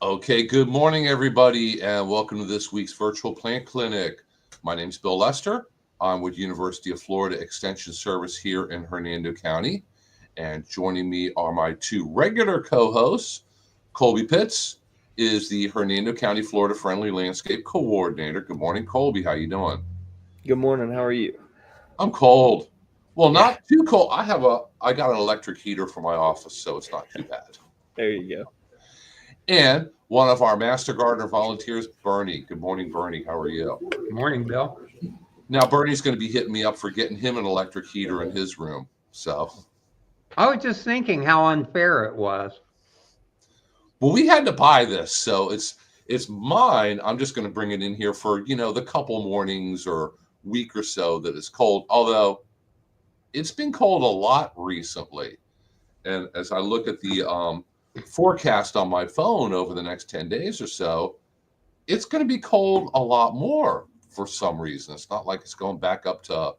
Okay, good morning, everybody, and welcome to this week's virtual plant clinic. My name is Bill Lester. I'm with University of Florida Extension Service here in Hernando County, and joining me are my two regular co-hosts. Colby Pitts is the Hernando County Florida Friendly Landscape Coordinator. Good morning, Colby. How you doing? Good morning. How are you? I'm cold. Well, Yeah, not too cold. I got an electric heater for my office, so it's not too bad. there you go. And one of our Master Gardener volunteers, Bernie. Good morning, Bernie. How are you? Morning, Bill. Now, Bernie's going to be hitting me up for getting him an electric heater in his room. So, I was just thinking how unfair it was. well, we had to buy this, so it's mine. I'm just going to bring it in here for the couple mornings or week or so that it's cold. Although it's been cold a lot recently, and as I look at the forecast on my phone over the next 10 days or so, it's going to be cold a lot more for some reason. It's not like it's going back up to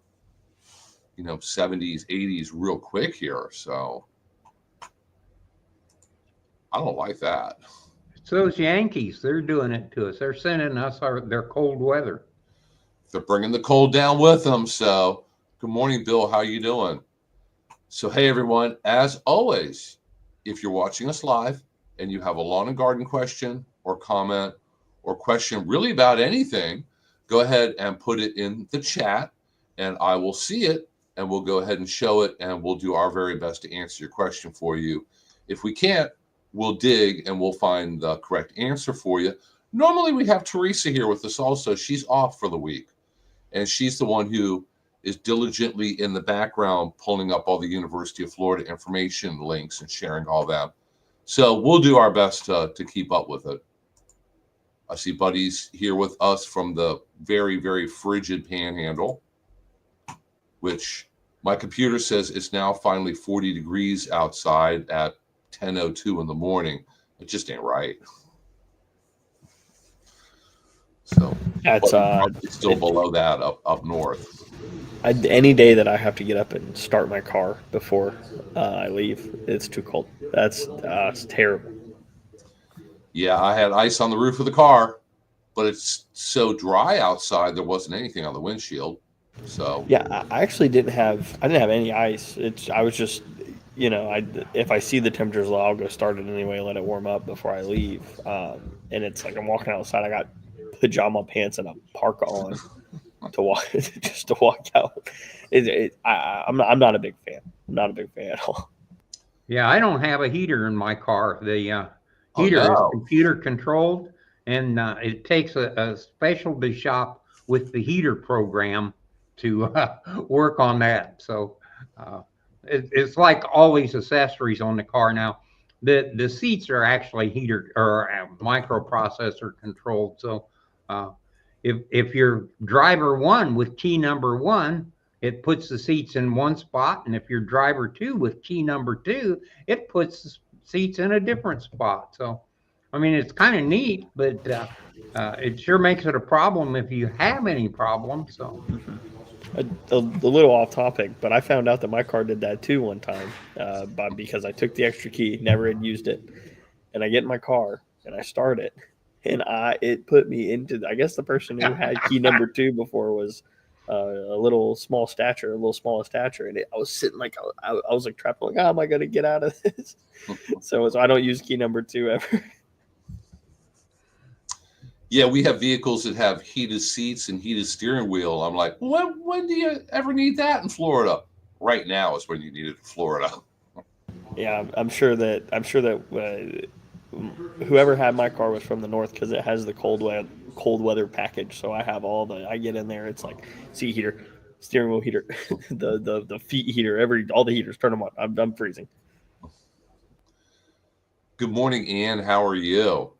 70s, 80s real quick here. So I don't like that. It's those Yankees. They're doing it to us. They're sending us their cold weather. They're bringing the cold down with them. So good morning, Bill. How you doing? So, hey, everyone, as always, if you're watching us live and you have a lawn and garden question or comment or question really about anything, go ahead and put it in the chat and I will see it and we'll go ahead and show it and we'll do our very best to answer your question for you. If we can't, we'll dig and we'll find the correct answer for you. Normally we have Teresa here with us also. She's off for the week and she's the one who is diligently in the background pulling up all the University of Florida information links and sharing all that. So we'll do our best to keep up with it. I see Buddy's here with us from the very, very frigid Panhandle, which my computer says it's now finally 40 degrees outside at 10:02 in the morning. It just ain't right. So That's it's still below that up north. any day that I have to get up and start my car before I leave, it's too cold. It's terrible. Yeah, I had ice on the roof of the car, but it's so dry outside there wasn't anything on the windshield. So Yeah, I actually I didn't have any ice. I was just if I see the temperature's low, I'll go start it anyway, let it warm up before I leave. And it's like I'm walking outside. I got pajama pants and a parka on to walk just to walk out. I'm not a big fan. I'm not a big fan at all. Yeah, I don't have a heater in my car. The oh heater is no. computer controlled, and it takes a specialty shop with the heater program to work on that. So it's like all these accessories on the car now. The seats are actually heater or microprocessor controlled. So uh, if you're driver one with key number one, it puts the seats in one spot, and if you're driver two with key number two, it puts the seats in a different spot. So, I mean, it's kind of neat, but it sure makes it a problem if you have any problems. So, A little off topic, but I found out that my car did that too one time, because I took the extra key, never had used it, and I get in my car and I start it, and it put me into. I guess the person who had key number two before was a little small stature, and I was sitting like I was like trapped. Like, how am I going to get out of this? So I don't use key number two ever. Yeah, we have vehicles that have heated seats and heated steering wheel. I'm like, when do you ever need that in Florida? Right now is when you need it in Florida. Yeah, I'm sure that whoever had my car was from the north because it has the cold weather package. So I have I get in there. It's like seat heater, steering wheel heater, the feet heater, all the heaters. Turn them on. I'm freezing. Good morning, Ann. How are you?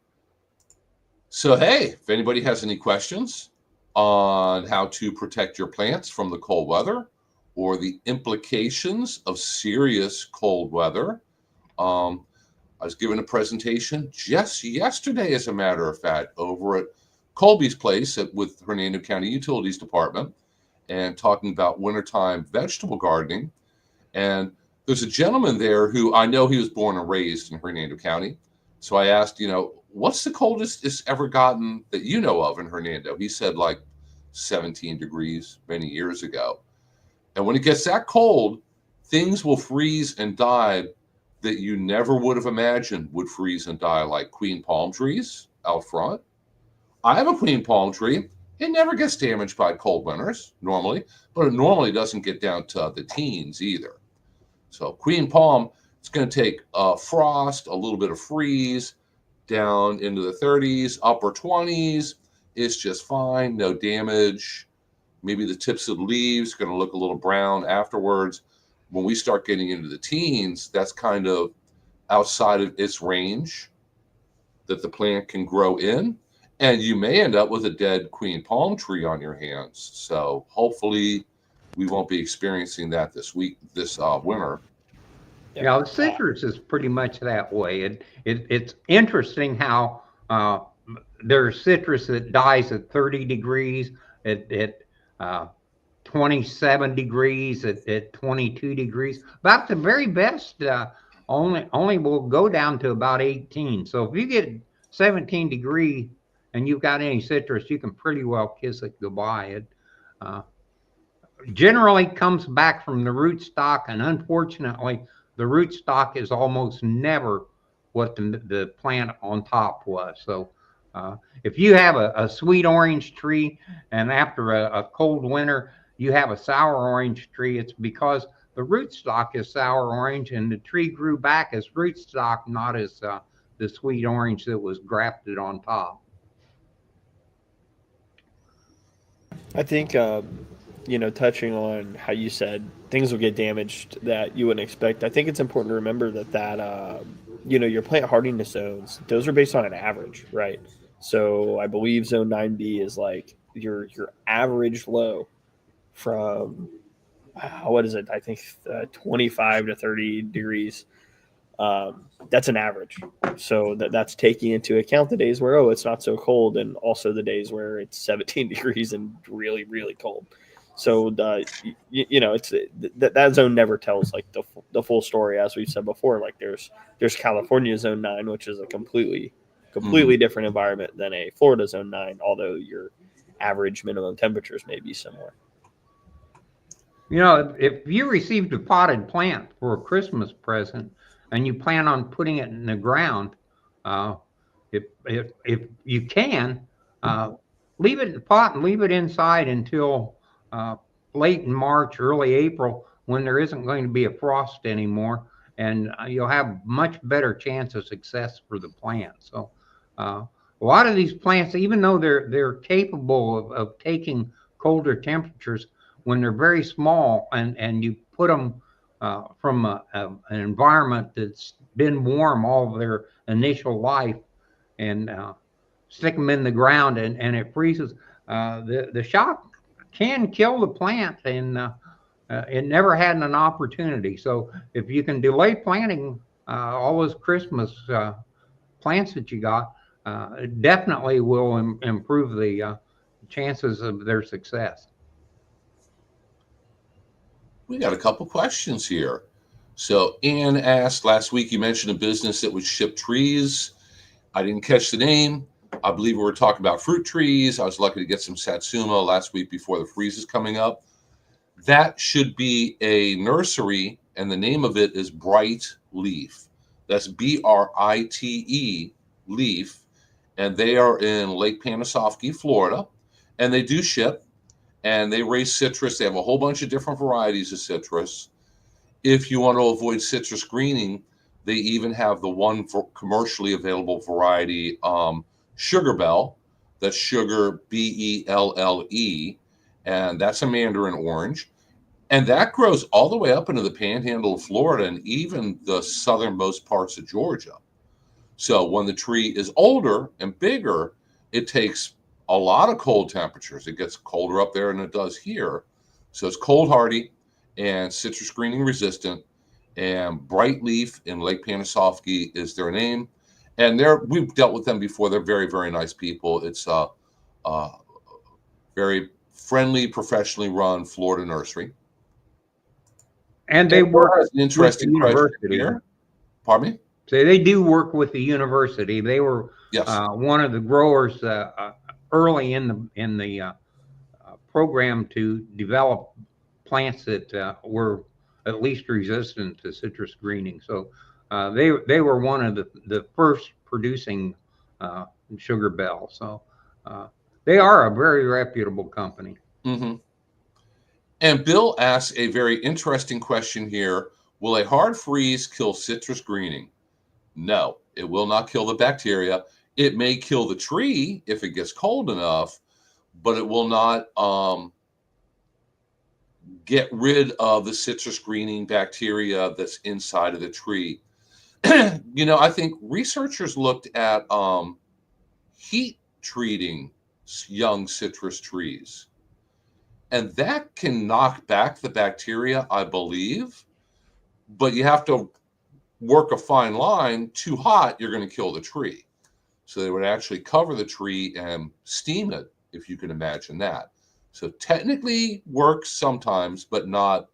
So, hey, if anybody has any questions on how to protect your plants from the cold weather or the implications of serious cold weather, I was given a presentation just yesterday, as a matter of fact, over at Colby's place with Hernando County Utilities Department and talking about wintertime vegetable gardening. And there's a gentleman there who I know he was born and raised in Hernando County. So I asked, what's the coldest it's ever gotten that you know of in Hernando? He said like 17 degrees many years ago. And when it gets that cold, things will freeze and die that you never would have imagined would freeze and die, like queen palm trees out front. I have a queen palm tree. It never gets damaged by cold winters normally, but it normally doesn't get down to the teens either. So queen palm, it's going to take frost, a little bit of freeze, down into the 30s, upper 20s. It's just fine, no damage. Maybe the tips of the leaves are going to look a little brown afterwards. When we start getting into the teens, that's kind of outside of its range that the plant can grow in. And you may end up with a dead queen palm tree on your hands. So hopefully we won't be experiencing that this winter. Yeah, the citrus is pretty much that way. It's interesting how there's citrus that dies at 30 degrees, at 27 degrees, at 22 degrees. About the very best, only will go down to about 18. So if you get 17 degree and you've got any citrus, you can pretty well kiss it goodbye. It generally comes back from the rootstock, and unfortunately, the rootstock is almost never what the plant on top was. So if you have a sweet orange tree and after a cold winter you have a sour orange tree, it's because the rootstock is sour orange and the tree grew back as rootstock, not as the sweet orange that was grafted on top. I think, touching on how you said things will get damaged that you wouldn't expect, I think it's important to remember that your plant hardiness zones, those are based on an average, right? So I believe zone 9B is like your average low from, what is it? I think 25 to 30 degrees. That's an average. So that's taking into account the days where, it's not so cold, and also the days where it's 17 degrees and really, really cold. So it's that zone never tells like the full story, as we've said before. Like there's California zone 9, which is a completely different environment than a Florida zone 9, although your average minimum temperatures may be similar. If you received a potted plant for a Christmas present and you plan on putting it in the ground, if you can, leave it in the pot and leave it inside until late in March, early April, when there isn't going to be a frost anymore, and you'll have much better chance of success for the plant. So a lot of these plants, even though they're capable of taking colder temperatures, when they're very small and you put them from an environment that's been warm all of their initial life and stick them in the ground and it freezes, the shock can kill the plant, and it never had an opportunity. So if you can delay planting all those Christmas plants that you got, it definitely will improve the chances of their success. We got a couple questions here. So Ann asked, last week you mentioned a business that would ship trees. I didn't catch the name. I believe we were talking about fruit trees. I was lucky to get some satsuma last week before the freeze is coming up. That should be a nursery, and the name of it is Bright Leaf. That's Brite Leaf, and they are in Lake Panasoffkee, Florida, and they do ship, and they raise citrus. They have a whole bunch of different varieties of citrus. If you want to avoid citrus greening, they even have the one for commercially available variety, Sugar Bell. That's sugar, Belle, and that's a mandarin orange. And that grows all the way up into the panhandle of Florida and even the southernmost parts of Georgia. So when the tree is older and bigger, it takes a lot of cold temperatures. It gets colder up there than it does here. So it's cold hardy and citrus greening resistant. And Bright Leaf in Lake Panasoffkee is their name. And we've dealt with them before. They're very, very nice people. It's a very friendly, professionally run Florida nursery. And they work an interesting question here. Pardon me? So they do work with the university. They were Yes. one of the growers early in the program to develop plants that were at least resistant to citrus greening. So they were one of the first producing sugar bell. So they are a very reputable company. Mm-hmm. And Bill asks a very interesting question here. Will a hard freeze kill citrus greening? No, it will not kill the bacteria. It may kill the tree if it gets cold enough, but it will not get rid of the citrus greening bacteria that's inside of the tree. I think researchers looked at heat treating young citrus trees, and that can knock back the bacteria, I believe, but you have to work a fine line. Too hot, you're going to kill the tree. So they would actually cover the tree and steam it, if you can imagine that. So technically works sometimes, but not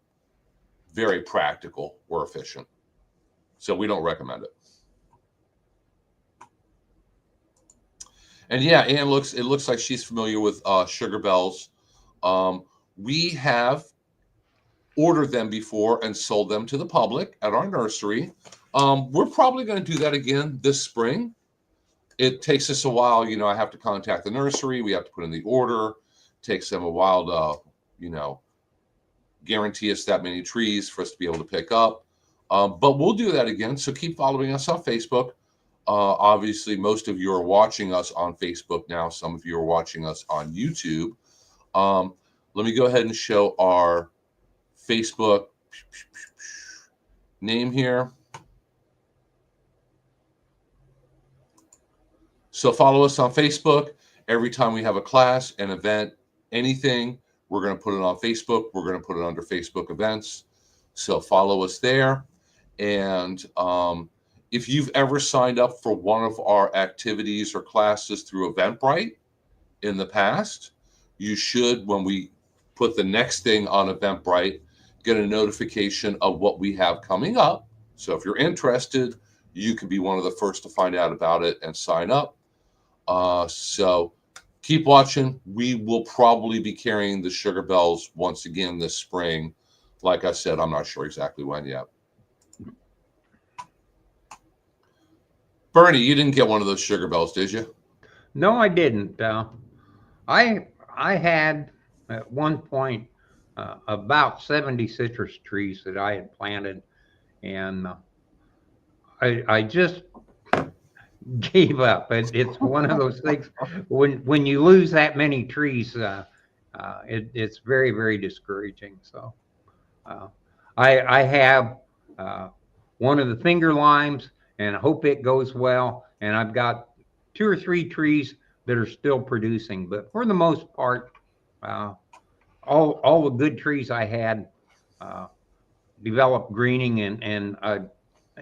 very practical or efficient. So we don't recommend it. And yeah, Anne it looks like she's familiar with sugar bells. We have ordered them before and sold them to the public at our nursery. We're probably going to do that again this spring. It takes us a while. I have to contact the nursery. We have to put in the order. It takes them a while to, guarantee us that many trees for us to be able to pick up. But we'll do that again. So keep following us on Facebook. Obviously, most of you are watching us on Facebook now. Some of you are watching us on YouTube. Let me go ahead and show our Facebook name here. So follow us on Facebook. Every time we have a class, an event, anything, we're going to put it on Facebook. We're going to put it under Facebook events. So follow us there. And if you've ever signed up for one of our activities or classes through Eventbrite in the past, you should, when we put the next thing on Eventbrite, get a notification of what we have coming up. So if you're interested, you can be one of the first to find out about it and sign up. So keep watching. We will probably be carrying the sugar bells once again this spring. Like I said, I'm not sure exactly when yet. Bernie, you didn't get one of those sugar bells, did you? No, I didn't. I had at one point about 70 citrus trees that I had planted, and I just gave up. It's one of those things when you lose that many trees, it's very, very discouraging. So I have one of the finger limes, and I hope it goes well. And I've got 2 or 3 trees that are still producing, but for the most part, all the good trees I had developed greening, and I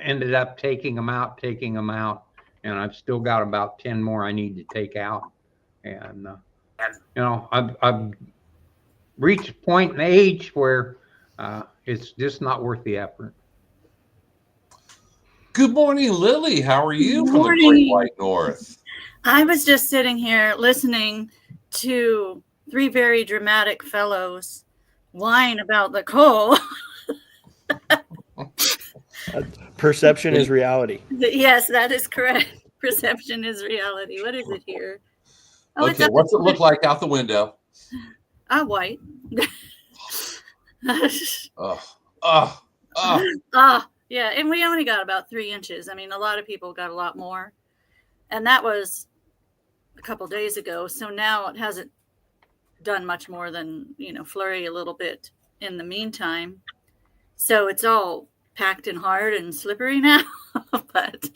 ended up taking them out, and I've still got about 10 more I need to take out. And I've reached a point in age where it's just not worth the effort. Good morning, Lily. How are you Good from the Great morning. White North? I was just sitting here listening to 3 very dramatic fellows whine about the coal. Perception is reality. Yes, that is correct. Perception is reality. What is it here? Oh, Okay, what's it look like out the window? White. Yeah, and we only got about 3 inches. I mean, a lot of people got a lot more. And that was a couple days ago. So now it hasn't done much more than, flurry a little bit in the meantime. So it's all packed and hard and slippery now. But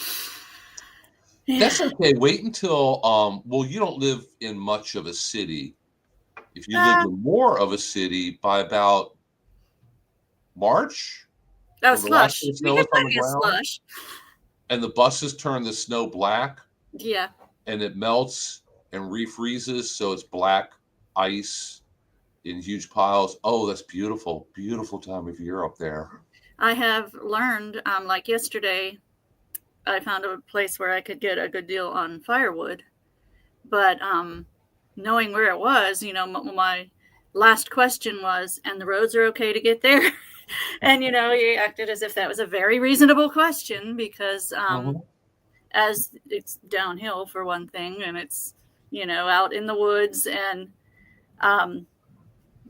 yeah. That's okay. Wait until you don't live in much of a city. If you live in more of a city, by about March, slush. We get plenty of slush. And the buses turn the snow black. Yeah. And it melts and refreezes, so it's black ice in huge piles. Oh, that's beautiful. Beautiful time of year up there. I have learned, like yesterday, I found a place where I could get a good deal on firewood. But knowing where it was, my last question was, and the roads are okay to get there? And, he acted as if that was a very reasonable question because as it's downhill for one thing, and it's, out in the woods. And the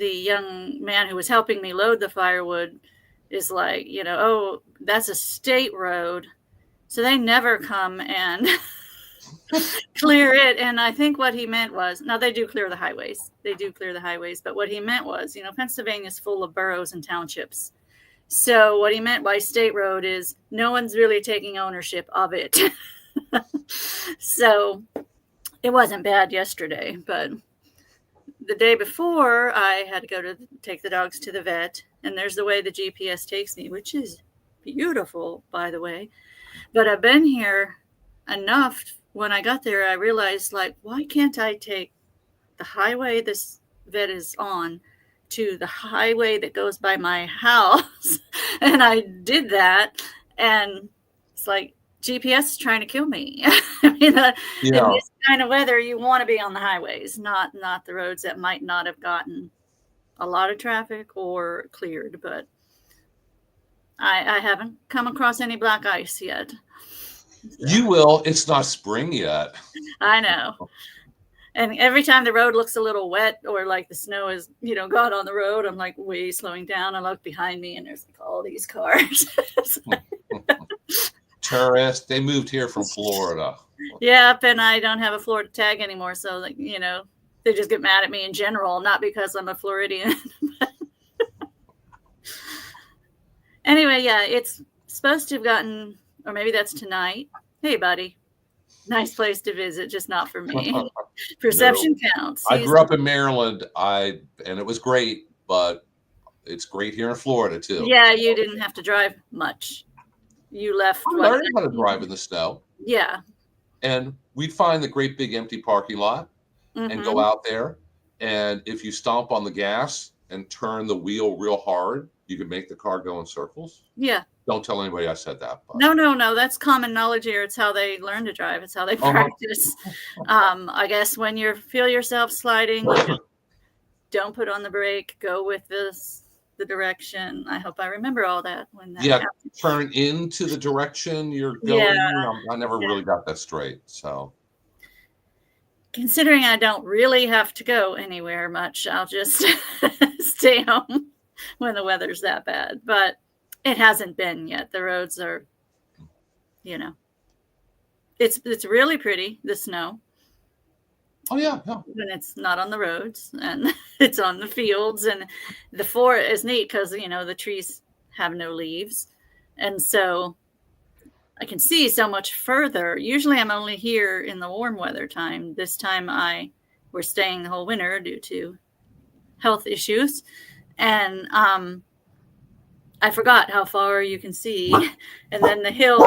young man who was helping me load the firewood is like, oh, that's a state road. So they never come and clear it. And I think what he meant was, now they do clear the highways. But what he meant was, Pennsylvania's full of boroughs and townships. So what he meant by state road is no one's really taking ownership of it. So it wasn't bad yesterday, but the day before I had to go to take the dogs to the vet, and there's the way the GPS takes me, which is beautiful, by the way. But I've been here enough. When I got there, I realized, like, why can't I take the highway this vet is on to the highway that goes by my house? And I did that, and it's like GPS is trying to kill me. I mean, in this kind of weather, you want to be on the highways, not the roads that might not have gotten a lot of traffic or cleared. But I haven't come across any black ice yet. You will. It's not spring yet. I know. And every time the road looks a little wet or like the snow is, got on the road, I'm like way slowing down. I look behind me and there's like all these cars. Tourists, they moved here from Florida. Yep, and I don't have a Florida tag anymore. So, like, they just get mad at me in general, not because I'm a Floridian. Anyway, yeah, it's supposed to have gotten, or maybe that's tonight. Hey, buddy. Nice place to visit, just not for me. Perception counts. I grew up in Maryland, and it was great, but it's great here in Florida too. Yeah, you didn't have to drive much. You left. I learned how to drive in the snow. Yeah. And we'd find the great big empty parking lot and go out there. And if you stomp on the gas and turn the wheel real hard, you can make the car go in circles. Yeah. Don't tell anybody I said that. But. No. That's common knowledge here. It's how they learn to drive. It's how they practice. I guess when you feel yourself sliding, you just don't put on the brake. Go with the direction. I hope I remember all that when that happens. Turn into the direction you're going. Yeah. I never really got that straight. So, considering I don't really have to go anywhere much, I'll just stay home when the weather's that bad. But it hasn't been yet. The roads are, it's really pretty, the snow. Oh, yeah. When it's not on the roads and it's on the fields. And the forest is neat because, the trees have no leaves. And so I can see so much further. Usually I'm only here in the warm weather time. This time we're staying the whole winter due to health issues. And I forgot how far you can see. And then the hills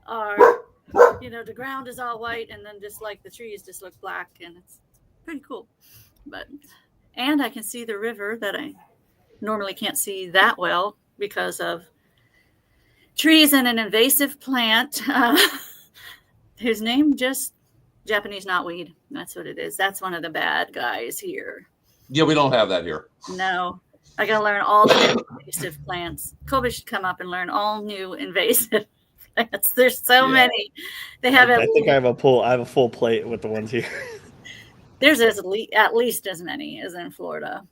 are, the ground is all white, and then just like the trees just look black, and it's pretty cool. And I can see the river that I normally can't see that well because of trees and an invasive plant whose name just Japanese knotweed. That's what it is. That's one of the bad guys here. Yeah, we don't have that here. No. I got to learn all the new invasive plants. Colby should come up and learn all new invasive plants. There's so many. They have. I think I have a full plate with the ones here. There's at least as many as in Florida.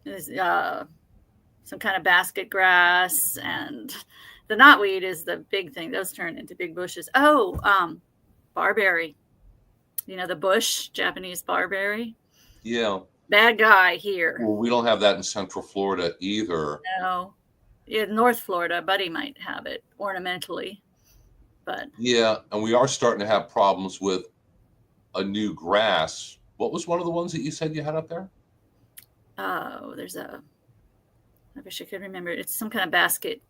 There's some kind of basket grass, and the knotweed is the big thing. Those turn into big bushes. Oh, barberry. The bush, Japanese barberry. Yeah. Bad guy here. Well, we don't have that in Central Florida either. No. In North Florida, Buddy might have it ornamentally. But yeah, and we are starting to have problems with a new grass. What was one of the ones that you said you had up there? Oh, I wish I could remember. It's some kind of basket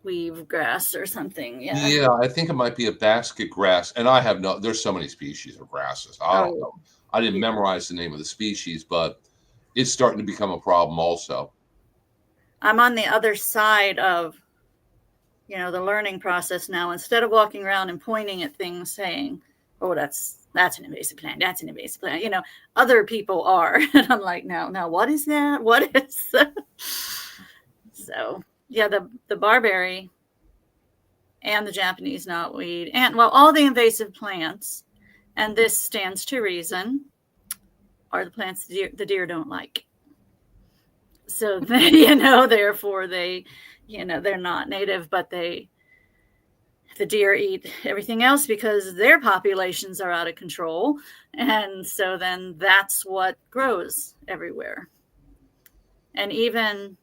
weave grass or something. Yeah, I think it might be a basket grass. And there's so many species of grasses. I don't know. I didn't memorize the name of the species, but it's starting to become a problem also. I'm on the other side of, the learning process now. Instead of walking around and pointing at things saying, oh, that's an invasive plant, that's an invasive plant, other people are. And I'm like, now what is that? What is that? So yeah, the barberry and the Japanese knotweed and all the invasive plants, and this stands to reason, are the plants the deer don't like. So they, therefore they, they're not native, but the deer eat everything else because their populations are out of control. And so then that's what grows everywhere. And even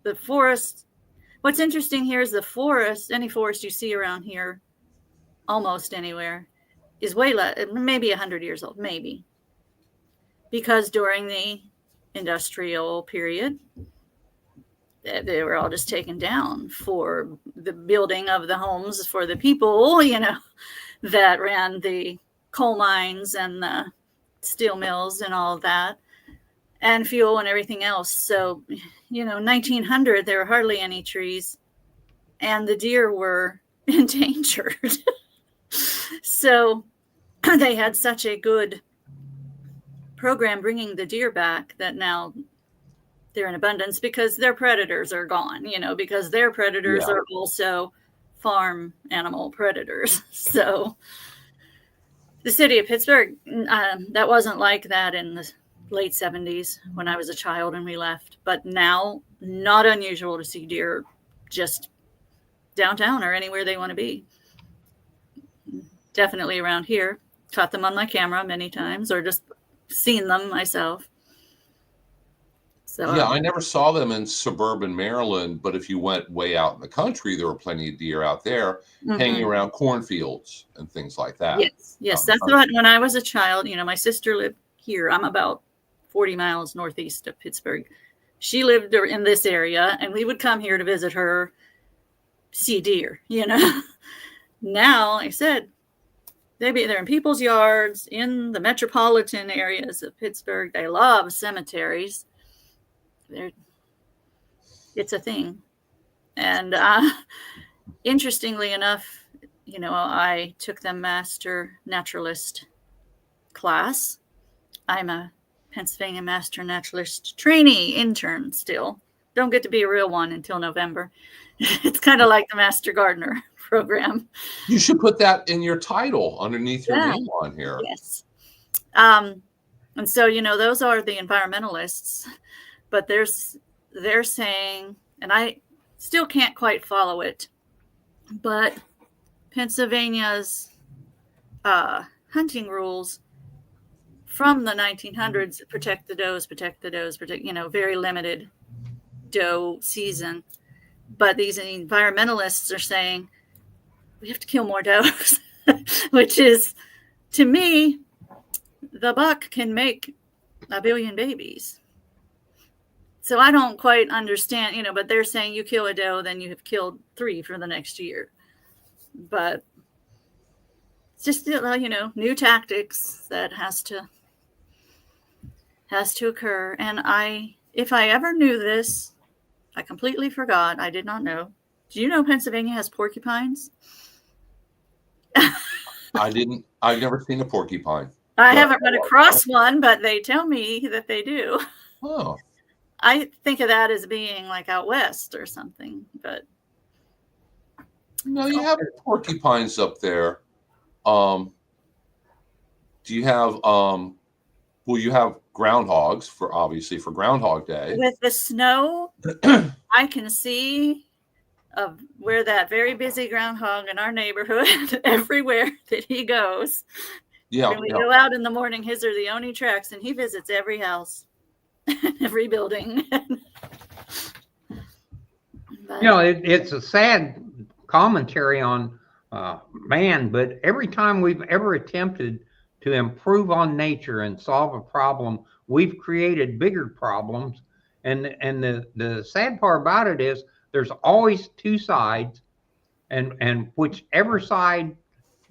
the forest, what's interesting here is the forest, any forest you see around here, almost anywhere, is maybe 100 years old, maybe. Because during the industrial period, they were all just taken down for the building of the homes for the people, that ran the coal mines and the steel mills and all of that, and fuel and everything else. So, 1900, there were hardly any trees, and the deer were endangered. So they had such a good program bringing the deer back that now they're in abundance because their predators are gone, because their predators are also farm animal predators. So the city of Pittsburgh, that wasn't like that in the late 70s when I was a child and we left. But now, not unusual to see deer just downtown or anywhere they want to be. Definitely around here. Caught them on my camera many times, or just seen them myself. So yeah, I never saw them in suburban Maryland, but if you went way out in the country, there were plenty of deer out there hanging around cornfields and things like that. Yes, that's what, when I was a child, my sister lived here. I'm about 40 miles northeast of Pittsburgh. She lived in this area, and we would come here to visit her, see deer, Now, like I said, they're in people's yards, in the metropolitan areas of Pittsburgh. They love cemeteries. It's a thing. And interestingly enough, I took the Master Naturalist class. I'm a Pennsylvania Master Naturalist trainee intern still. Don't get to be a real one until November. It's kind of like the Master Gardener program. You should put that in your title underneath your name on here. Yes. And so, those are the environmentalists, but they're saying, and I still can't quite follow it, but Pennsylvania's hunting rules from the 1900s protect the does, very limited doe season. But these environmentalists are saying we have to kill more does, which is, to me, the buck can make 1 billion babies. So I don't quite understand, but they're saying you kill a doe, then you have killed 3 for the next year. But it's just, new tactics that has to occur. And if I ever knew this, I completely forgot. I did not know. Do you know Pennsylvania has porcupines? I've never seen a porcupine. I haven't run across one, but they tell me that they do. Oh. I think of that as being like out west or something, but no, you have porcupines up there. Do you have you have groundhogs for Groundhog Day. With the snow, I can see of where that very busy groundhog in our neighborhood, everywhere that he goes. Yeah. When we go out in the morning, his are the only tracks, and he visits every house, every building. It's a sad commentary on man, but every time we've ever attempted to improve on nature and solve a problem, we've created bigger problems. And the sad part about it is there's always 2 sides, and whichever side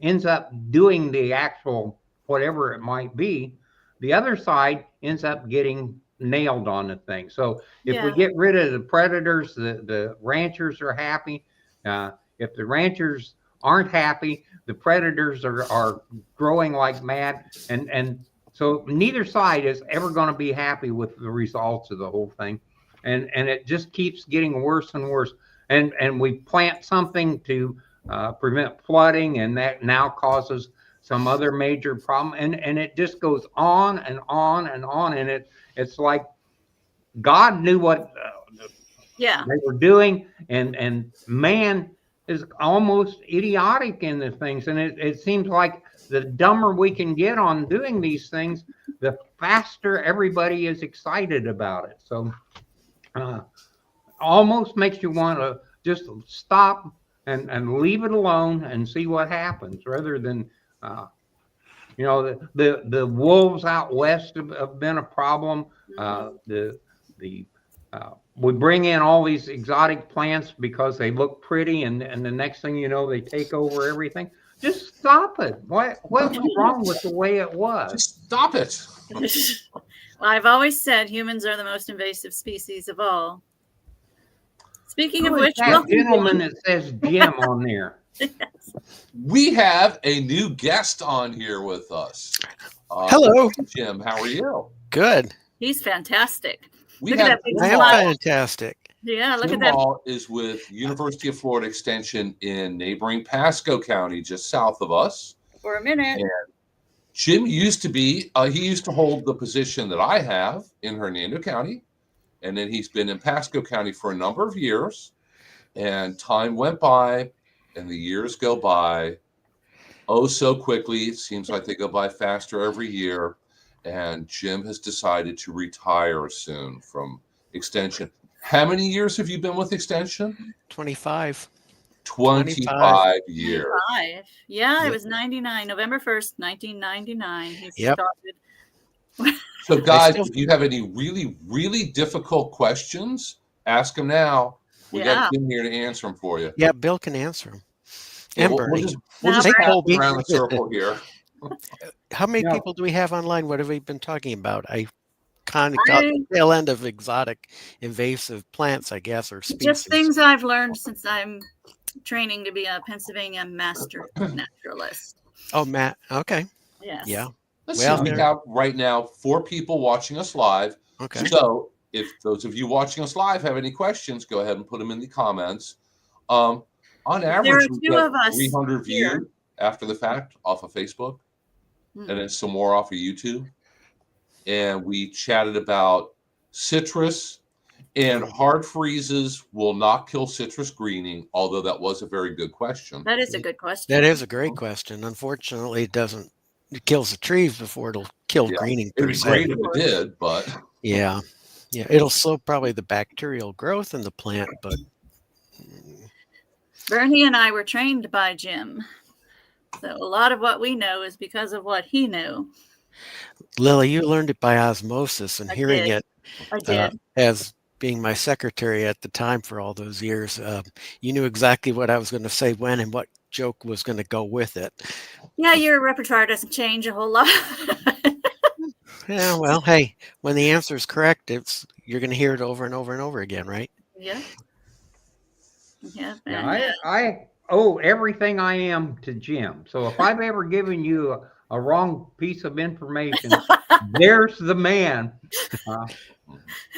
ends up doing the actual whatever it might be, the other side ends up getting nailed on the thing. So if we Yeah. get rid of the predators, the ranchers are happy. If the ranchers aren't happy, the predators are growing like mad. And so neither side is ever going to be happy with the results of the whole thing. And it just keeps getting worse and worse. And we plant something to prevent flooding, and that now causes some other major problem. And it just goes on and on and on. And it's like God knew what Yeah. they were doing, and man is almost idiotic in the things. And it seems like the dumber we can get on doing these things, the faster everybody is excited about it. So almost makes you want to just stop and leave it alone and see what happens, rather than the wolves out west have been a problem. We bring in all these exotic plants because they look pretty, and the next thing you know, they take over everything. Just stop it. What was wrong with the way it was? Just stop it. Well, I've always said humans are the most invasive species of all. Speaking of which, that gentleman that says Jim on there. Yes. We have a new guest on here with us. Hello, Jim. How are you? good. He's fantastic. We Look at have that big I am smile. fantastic. Yeah, look Jim at that. Hall is with University of Florida Extension in neighboring Pasco County, just south of us. For a minute. And Jim used to be, he used to hold the position that I have in Hernando County. And then he's been in Pasco County for a number of years. And time went by, and the years go by oh so quickly. It seems like they go by faster every year. And Jim has decided to retire soon from Extension. How many years have you been with Extension? 25. 25 years. 25. Yeah, Yep. it was 99, November 1st, 1999. He Yep. started. So, guys, if you have any really, really difficult questions, ask them now. We got Jim here to answer them for you. Yeah, Bill can answer them. Yeah, And we'll Bernie. just Hey, pass Colby. around the circle here. How many No. people do we have online? What have we been talking about? I kind of got the tail end of exotic invasive plants, I guess, or species. Just things I've learned since I'm training to be a Pennsylvania master naturalist. Oh, Matt. Okay. Yes. Yeah. Let's Well, see, we have right now 4 people watching us live. Okay. So if those of you watching us live have any questions, go ahead and put them in the comments. On average, we two get of us 300 here. views after the fact off of Facebook, and then some more off of YouTube. And we chatted about citrus, and hard freezes will not kill citrus greening, although that was a very good question. That is a good question. That is a great question. Unfortunately, it kills the trees before it'll kill greening It'd per be se. great if it did, but Yeah. Yeah. It'll slow probably the bacterial growth in the plant, but Bernie and I were trained by Jim. So a lot of what we know is because of what he knew. Lily, you learned it by osmosis, and I hearing did. it I did. as being my secretary at the time for all those years, you knew exactly what I was going to say when and what joke was going to go with it. Yeah, your repertoire doesn't change a whole lot. Yeah, well, hey, when the answer is correct, you're going to hear it over and over and over again, right? Yeah. Yeah. Yeah, I owe everything I am to Jim. So if I've ever given you a wrong piece of information, there's the man.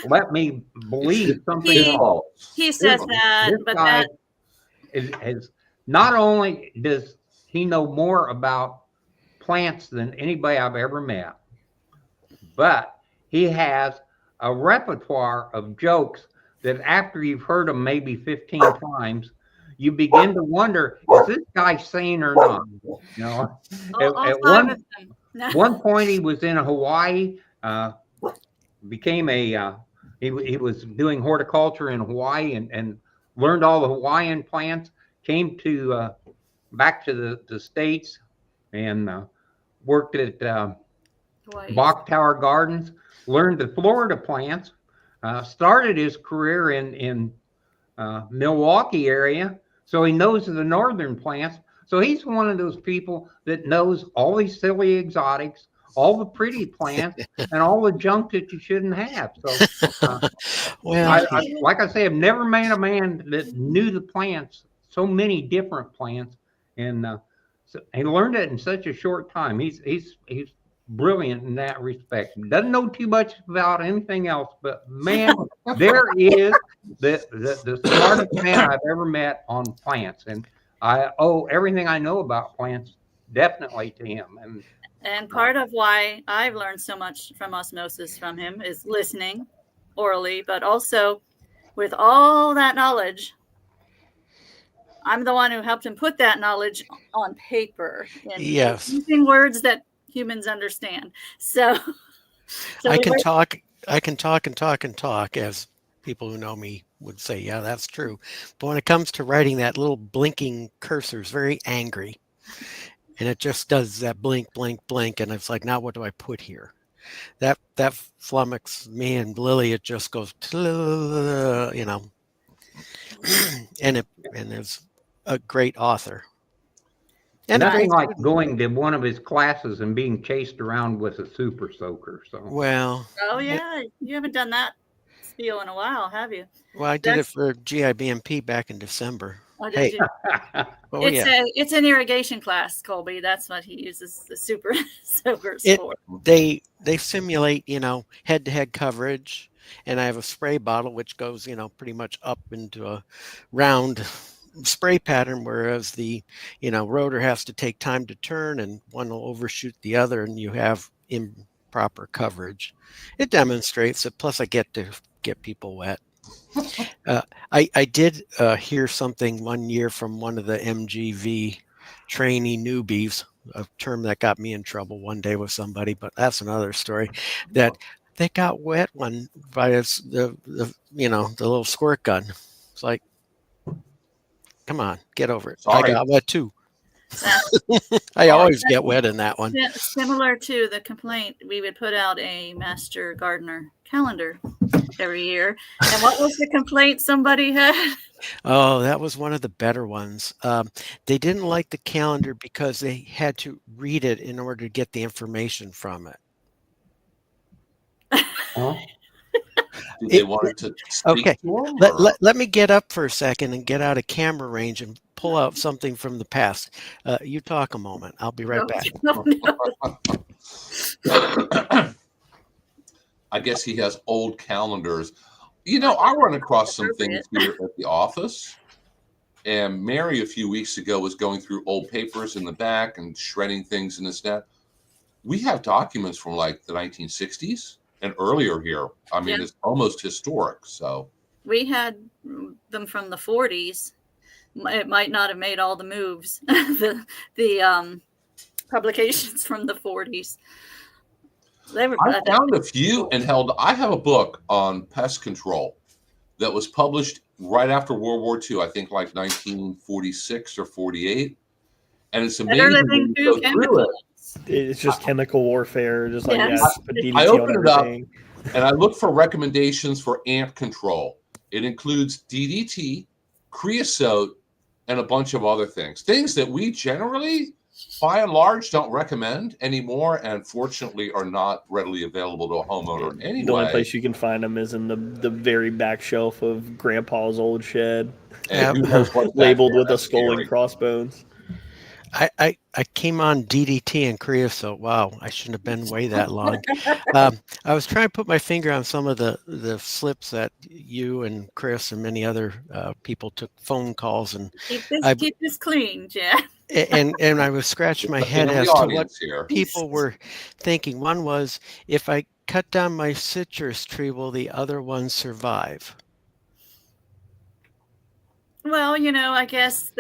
Let me believe something else. He says that, This but guy that is not only does he know more about plants than anybody I've ever met, but he has a repertoire of jokes that after you've heard them maybe 15 times, you begin to wonder, is this guy sane or not? You know, all at 5 of them. one point he was in Hawaii, became he was doing horticulture in Hawaii and learned all the Hawaiian plants, came to back to the States and worked at Bach Tower Gardens, learned the Florida plants, started his career in Milwaukee area, so he knows the northern plants. So he's one of those people that knows all these silly exotics, all the pretty plants and all the junk that you shouldn't have. So, Well, like I say, I've never met a man that knew the plants, so many different plants, and he learned it in such a short time. He's brilliant in that respect. Doesn't know too much about anything else, but man, there is the smartest man I've ever met on plants, and I owe everything I know about plants definitely to him. And part of why I've learned so much from osmosis from him is listening orally, but also with all that knowledge, I'm the one who helped him put that knowledge on paper and yes, using words that humans understand. So I can talk and talk, as people who know me would say, yeah, that's true. But when it comes to writing, that little blinking cursor is very angry. And it just does that blink, blink, blink. And it's like, now what do I put here? That flummoxes me and Lily. It just goes, you know, and it's a great author. And nothing like going to one of his classes and being chased around with a super soaker. So well, oh yeah, you haven't done that spiel in a while, have you? well, I did it for GIBMP back in December. Oh, did you? Oh, It's an irrigation class, Colby. That's what he uses the super soakers for. They simulate, you know, head-to-head coverage, and I have a spray bottle which goes, you know, pretty much up into a round spray pattern, whereas the, you know, rotor has to take time to turn, and one will overshoot the other, and you have improper coverage. It demonstrates it. Plus, I get to get people wet. I did hear something one year from one of the MGV trainee newbies, a term that got me in trouble one day with somebody, but that's another story, that they got wet one by the you know, the little squirt gun. It's like, come on, get over it. Sorry. I got wet too. I always get wet in that one. Similar to the complaint, we would put out a master gardener calendar every year. And what was the complaint somebody had? Oh, that was one of the better ones. They didn't like the calendar because they had to read it in order to get the information from it. They wanted to speak Okay, to them, let me get up for a second and get out of camera range and pull out something from the past. You talk a moment. I'll be right back. No. I guess he has old calendars. You know, I run across some things here at the office, and Mary a few weeks ago was going through old papers in the back and shredding things in this net. We have documents from like the 1960s and earlier here. I mean, It's almost historic. So we had them from the 40s. It might not have made all the moves. the publications from the 40s. I found a few and I have a book on pest control that was published right after World War II, I think like 1946 or 48. And it's amazing when you go through it. It's just chemical warfare, just like DDT I opened it up everything. and I look for recommendations for ant control. It includes DDT, creosote, and a bunch of other things that we generally, by and large, don't recommend anymore, and fortunately are not readily available to a homeowner anyway. The only place you can find them is in the very back shelf of Grandpa's old shed, labeled with a skull and crossbones. I came on DDT and creosote. Wow, I shouldn't have been away that long. I was trying to put my finger on some of the slips that you and Chris and many other people took phone calls, and keep this clean, Jack. And I was scratching my head as to what people were thinking. One was, if I cut down my citrus tree, will the other one survive? Well, you know, I guess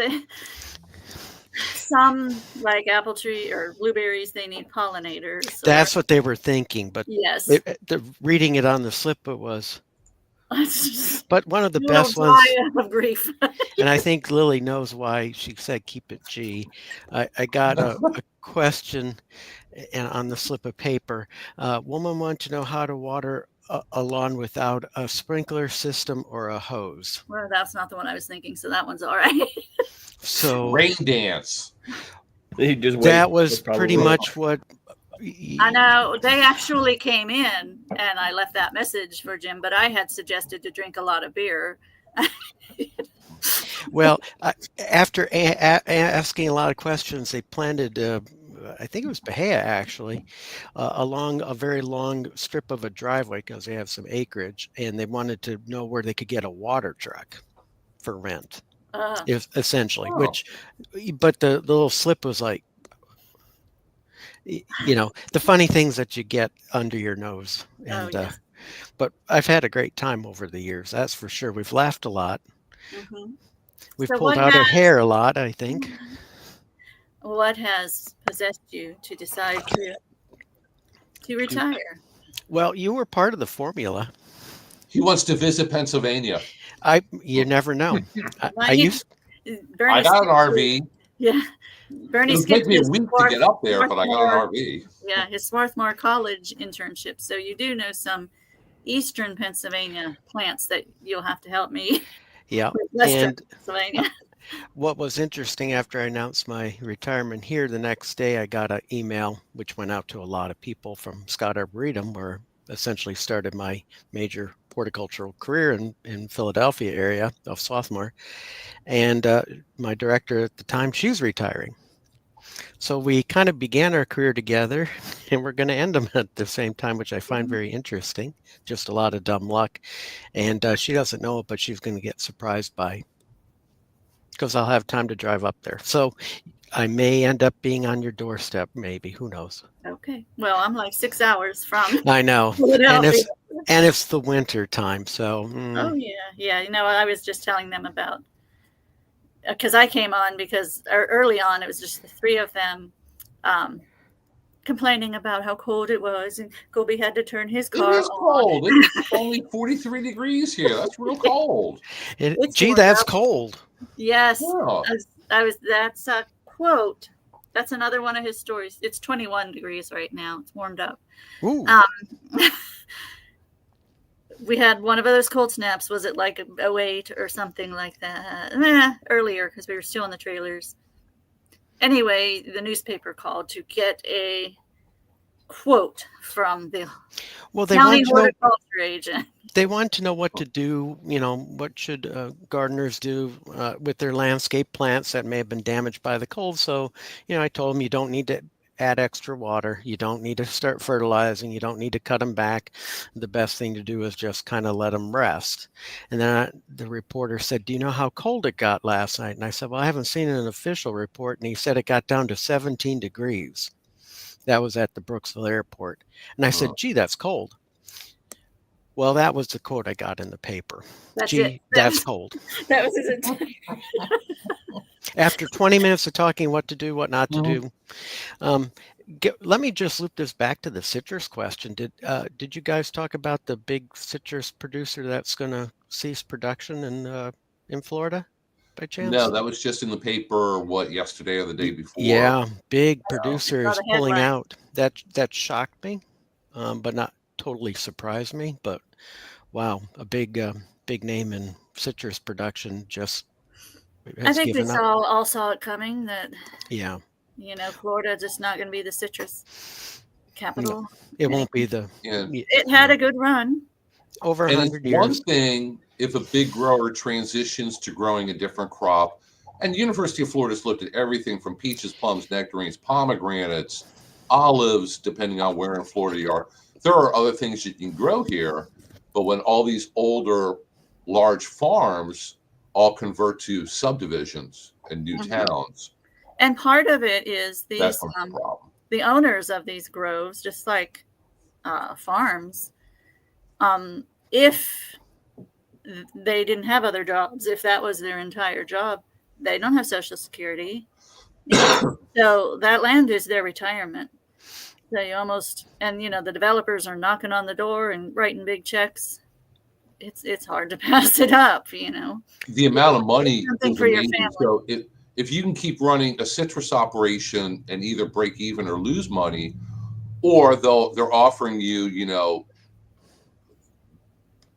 some, like apple tree or blueberries, they need pollinators. That's what they were thinking, but yes, reading it on the slip, it was. But one of the best ones, of grief. and I think Lily knows why she said keep it G. I got a question on the slip of paper. Woman wanted to know how to water a lawn without a sprinkler system or a hose. Well, that's not the one I was thinking, so that one's all right. So rain dance. That was pretty much what I know they actually came in, and I left that message for Jim. But I had suggested to drink a lot of beer. Well, after asking a lot of questions, they planted, I think it was Bahia actually, along a very long strip of a driveway because they have some acreage, and they wanted to know where they could get a water truck for rent, essentially. Oh. But the little slip was like, the funny things that you get under your nose, and yes. but I've had a great time over the years, that's for sure. We've laughed a lot. Mm-hmm. We've So pulled out our hair a lot, I think. What has possessed you to decide to retire? Well, you were part of the formula. He wants to visit Pennsylvania. You never know. Bernie I got an RV. Yeah, Bernie It'll take me a skipped week to get up there, but I got an RV. Yeah, his Swarthmore College internship. So you do know some Eastern Pennsylvania plants that you'll have to help me. Yeah, Western and Pennsylvania. what was interesting, after I announced my retirement here, the next day I got an email which went out to a lot of people from Scott Arboretum, where essentially started my major horticultural career in Philadelphia area of Swarthmore. And my director at the time, she's retiring. So we kind of began our career together, and we're going to end them at the same time, which I find very interesting. Just a lot of dumb luck. And she doesn't know it, but she's going to get surprised because I'll have time to drive up there. So I may end up being on your doorstep, maybe. Who knows? Okay. Well, I'm like 6 hours from. I know. And it's the winter time, so. Oh, yeah. Yeah. I was just telling them about, because I came on because early on, it was just the three of them complaining about how cold it was, and Colby had to turn his car on. It is cold. It's only 43 degrees here. That's real cold. That's cold. Yes. Yeah. That's a quote. That's another one of his stories. It's 21 degrees right now. It's warmed up. Ooh. We had one of those cold snaps. Was it like 08 or something like that? Earlier, because we were still in the trailers. Anyway, the newspaper called to get a quote from the county horticulture agent. They want to know what to do, what should gardeners do with their landscape plants that may have been damaged by the cold. So, I told them you don't need to add extra water. You don't need to start fertilizing. You don't need to cut them back. The best thing to do is just kind of let them rest. And then the reporter said, "Do you know how cold it got last night?" And I said, "Well, I haven't seen an official report." And he said it got down to 17 degrees. That was at the Brooksville airport. And I said, "Gee, that's cold." Well, that was the quote I got in the paper. That's cold. That was his entire. After 20 minutes of talking what to do, what not to do. Let me just loop this back to the citrus question. Did you guys talk about the big citrus producer that's going to cease production in Florida by chance? No, that was just in the paper, yesterday or the day before? Yeah, big producer is pulling out. That shocked me, but not totally surprised me. But wow, a big name in citrus production just I think we all saw it coming that, Florida just not going to be the citrus capital. No, it won't be it had a good run. Over 100 years. One thing, if a big grower transitions to growing a different crop, and the University of Florida's looked at everything from peaches, plums, nectarines, pomegranates, olives, depending on where in Florida you are. There are other things you can grow here, but when all these older, large farms all convert to subdivisions and new towns. And part of it is these the owners of these groves, just like farms, if they didn't have other jobs, if that was their entire job, they don't have Social Security. So that land is their retirement. They almost, and the developers are knocking on the door and writing big checks. It's hard to pass it up, The amount of money something for your family. So if you can keep running a citrus operation and either break even or lose money, or they're offering you,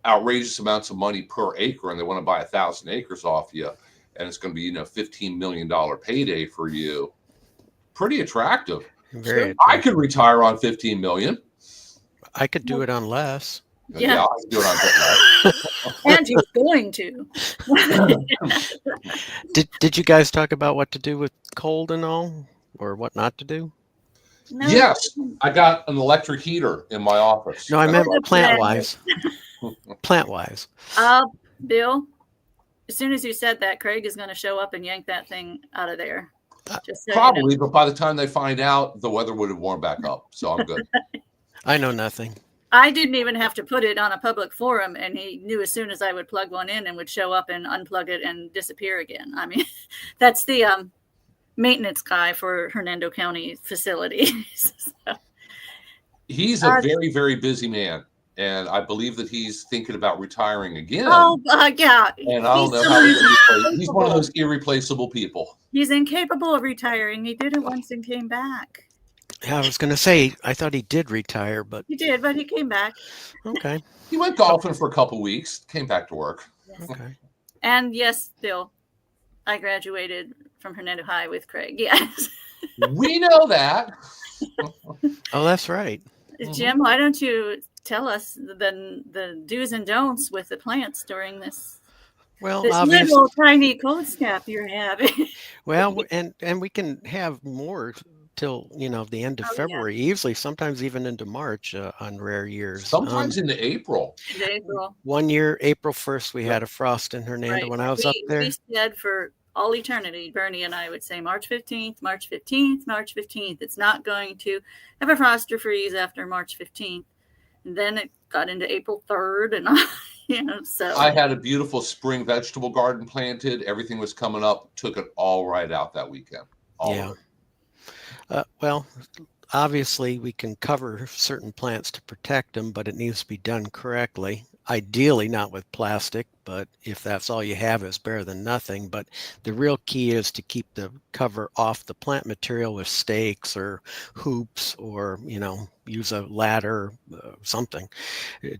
outrageous amounts of money per acre, and they want to buy 1,000 acres off you, and it's going to be $15 million payday for you. Pretty attractive. Very I could retire on 15 million. I could do it on less. Yeah, I can do it on a bit less. And he's going to. Did you guys talk about what to do with cold and all, or what not to do? No, Yes, I got an electric heater in my office. No, I meant That's plant wise. Plant wise. Bill, as soon as you said that, Craig is going to show up and yank that thing out of there. Just so Probably, you know. but by the time they find out, the weather would have warmed back up. So I'm good. I know nothing. I didn't even have to put it on a public forum, and he knew as soon as I would plug one in and would show up and unplug it and disappear again. I mean, that's the maintenance guy for Hernando County facilities. So, He's a very, very busy man. And I believe that he's thinking about retiring again. oh, yeah. And I don't know how he's one of those irreplaceable people. He's incapable of retiring. He did it once and came back. Yeah, I was going to say, I thought he did retire, but He did, but he came back. okay. He went golfing for a couple weeks, came back to work. Yes. Okay. And yes, Bill, I graduated from Hernando High with Craig. Yes. We know that. Oh, that's right. Jim, why don't you tell us the do's and don'ts with the plants during this Well, this little tiny cold snap you're having? well, and we can have more till the end of February, easily, sometimes even into March on rare years. Sometimes into April. In April. One year, April 1st, we had a frost in Hernando Right. when I was up there. We said for all eternity, Bernie and I would say March 15th, March 15th, March 15th. It's not going to have a frost or freeze after March 15th. And then it got into April 3rd, and so I had a beautiful spring vegetable garden planted. Everything was coming up. Took it all right out that weekend. All of it. Well, obviously, we can cover certain plants to protect them, but it needs to be done correctly. Ideally, not with plastic, but if that's all you have, it's better than nothing. But the real key is to keep the cover off the plant material with stakes or hoops, or use a ladder, something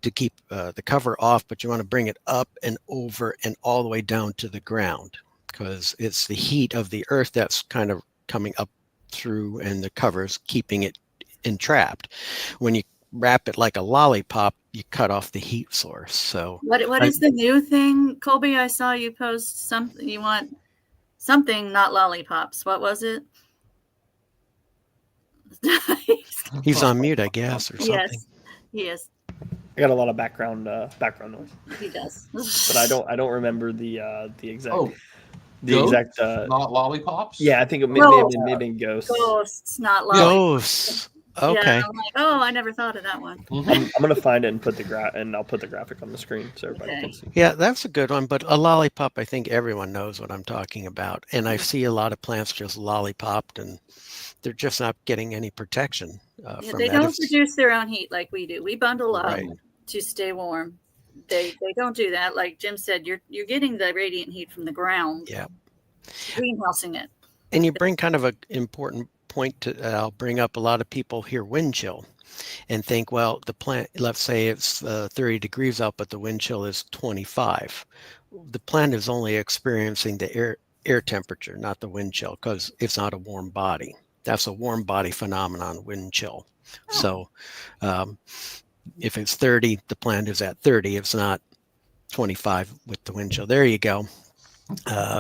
to keep the cover off. But you want to bring it up and over and all the way down to the ground, because it's the heat of the earth that's kind of coming up through, and the cover's keeping it entrapped. When you wrap it like a lollipop, you cut off the heat source. So what is the new thing, Colby? I saw you post something. You want something, not lollipops. What was it? he's on mute, I guess, or something. Yes, he is. I got a lot of background noise, He does. but I don't remember the exact. Oh, the goats, exact. not lollipops. Yeah, I think it may have been ghosts. Ghosts, not lollipops. Ghosts. Okay. Yeah, I'm like, oh, I never thought of that one. Mhm. I'm gonna find it and put I'll put the graphic on the screen so everybody Okay. can see. Yeah, that's a good one. But a lollipop, I think everyone knows what I'm talking about. And I see a lot of plants just lollipopped, and they're just not getting any protection from They that. don't produce their own heat like we do. We bundle up Right. to stay warm. They don't do that. Like Jim said, you're getting the radiant heat from the ground. Yeah. Greenhousing it. And you bring kind of an important point to I'll bring up. A lot of people hear wind chill and think, well, the plant, let's say it's 30 degrees out, but the wind chill is 25. The plant is only experiencing the air temperature, not the wind chill, because it's not a warm body. That's a warm body phenomenon, wind chill. So if it's 30, the plant is at 30. It's not 25 with the wind chill. There you go.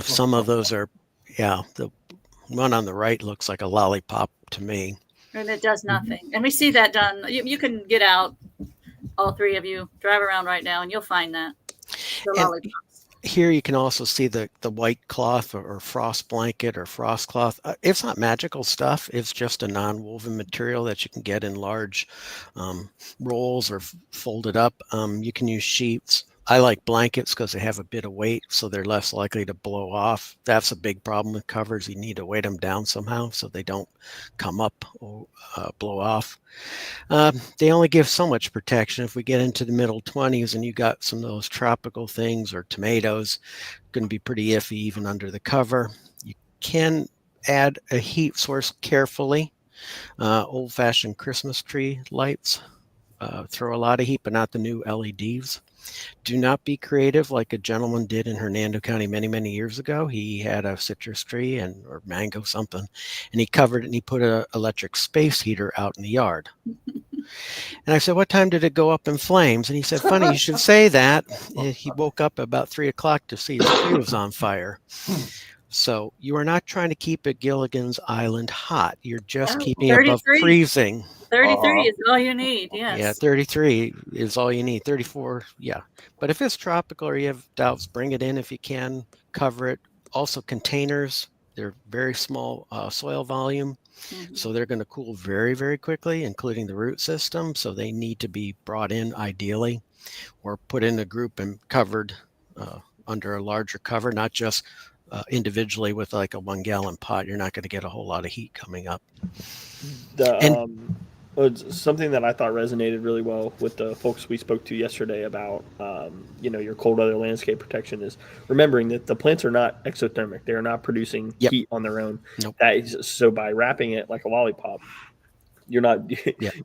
Some of those are, the one on the right looks like a lollipop to me. And it does nothing. And we see that done. You can get out, all three of you, drive around right now, and you'll find that. The lollipops. Here you can also see the white cloth or frost blanket or frost cloth. It's not magical stuff. It's just a non-woven material that you can get in large rolls or folded up. You can use sheets. I like blankets because they have a bit of weight, so they're less likely to blow off. That's a big problem with covers. You need to weight them down somehow so they don't come up or blow off. They only give so much protection. If we get into the middle 20s and you got some of those tropical things or tomatoes, going to be pretty iffy even under the cover. You can add a heat source carefully. Old-fashioned Christmas tree lights throw a lot of heat, but not the new LEDs. Do not be creative like a gentleman did in Hernando County many, many years ago. He had a citrus tree or mango something, and he covered it and he put an electric space heater out in the yard. And I said, what time did it go up in flames? And he said, funny, you should say that. He woke up about 3 o'clock to see his tree was on fire. So you are not trying to keep it Gilligan's Island hot. You're just keeping it above 33. freezing. 33 is all you need. Yes. Yeah, 33 is all you need. 34, yeah. But if it's tropical or you have doubts, bring it in if you can. Cover it. Also, containers, they're very small soil volume. So they're going to cool very, very quickly, including the root system. So they need to be brought in ideally or put in a group and covered under a larger cover, not just individually with like a 1 gallon pot. You're not going to get a whole lot of heat coming up. Something that I thought resonated really well with the folks we spoke to yesterday about, your cold weather landscape protection is remembering that the plants are not exothermic. They are not producing heat on their own. Nope. So by wrapping it like a lollipop, you're not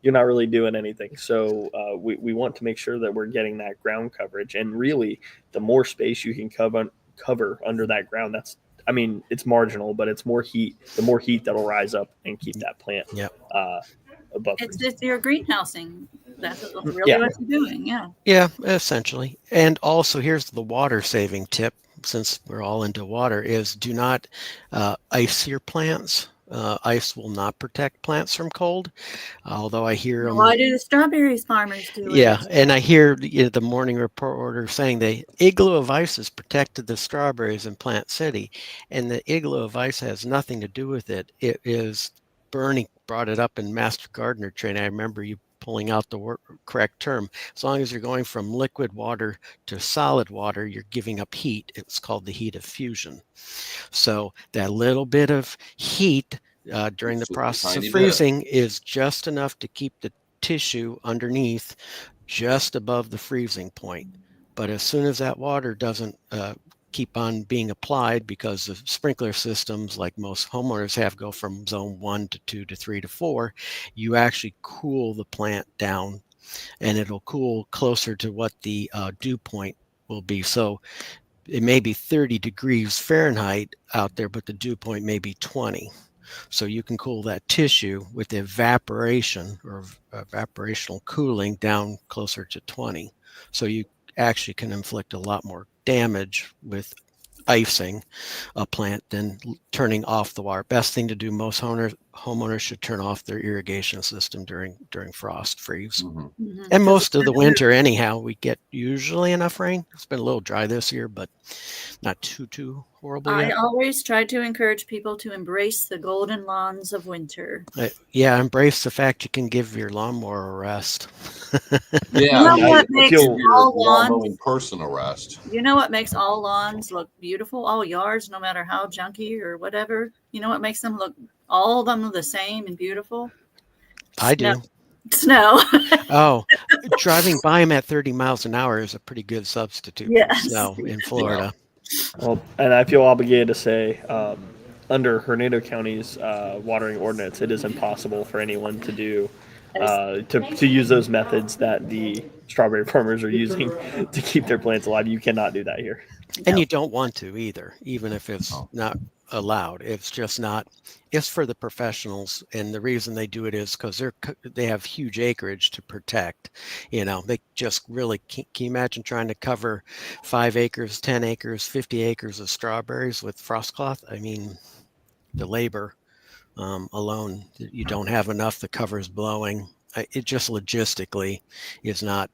really doing anything. So we want to make sure that we're getting that ground coverage. And really, the more space you can cover under that ground, it's marginal, but it's more heat. The more heat that'll rise up and keep that plant above. It's your greenhousing. That's really what you're doing. Yeah. Yeah, essentially. And also, here's the water saving tip, since we're all into water, is do not ice your plants. Ice will not protect plants from cold, although I hear why do the strawberries farmers do it? Yeah, and I hear the morning reporter saying the igloo of ice has protected the strawberries in Plant City, and the igloo of ice has nothing to do with it. It is Bernie brought it up in Master Gardener training. I remember you pulling out the correct term. As long as you're going from liquid water to solid water, you're giving up heat. It's called the heat of fusion. So that little bit of heat during the process of freezing is just enough to keep the tissue underneath just above the freezing point. But as soon as that water doesn't keep on being applied, because the sprinkler systems, like most homeowners have, go from zone 1 to 2 to 3 to 4, you actually cool the plant down, and it'll cool closer to what the dew point will be. So it may be 30 degrees Fahrenheit out there, but the dew point may be 20. So you can cool that tissue with evaporation or evaporational cooling down closer to 20. So you actually can inflict a lot more damage with icing a plant than turning off the water. Best thing to do, most homeowners should turn off their irrigation system during frost freeze. And most of the winter anyhow, we get usually enough rain. It's been a little dry this year, but not too horrible yet. I always try to encourage people to embrace the golden lawns of winter. Embrace the fact you can give your lawnmower a rest. Yeah, you know what makes all lawn person a rest. You know what makes all lawns look beautiful? All yards, no matter how junky or whatever. You know what makes them look, all of them, the same and beautiful? I do. Snow. Oh, driving by them at 30 miles an hour is a pretty good substitute for snow in Florida. Well, and I feel obligated to say, under Hernando County's watering ordinance, it is impossible for anyone to do to use those methods that the strawberry farmers are using to keep their plants alive. You cannot do that here. And you don't want to either, even if it's not allowed. It's just not. It's for the professionals, and the reason they do it is because they have huge acreage to protect. They just really can you imagine trying to cover 5 acres, 10 acres, 50 acres of strawberries with frost cloth? I mean, the labor alone, you don't have enough. The cover's blowing. It just logistically is not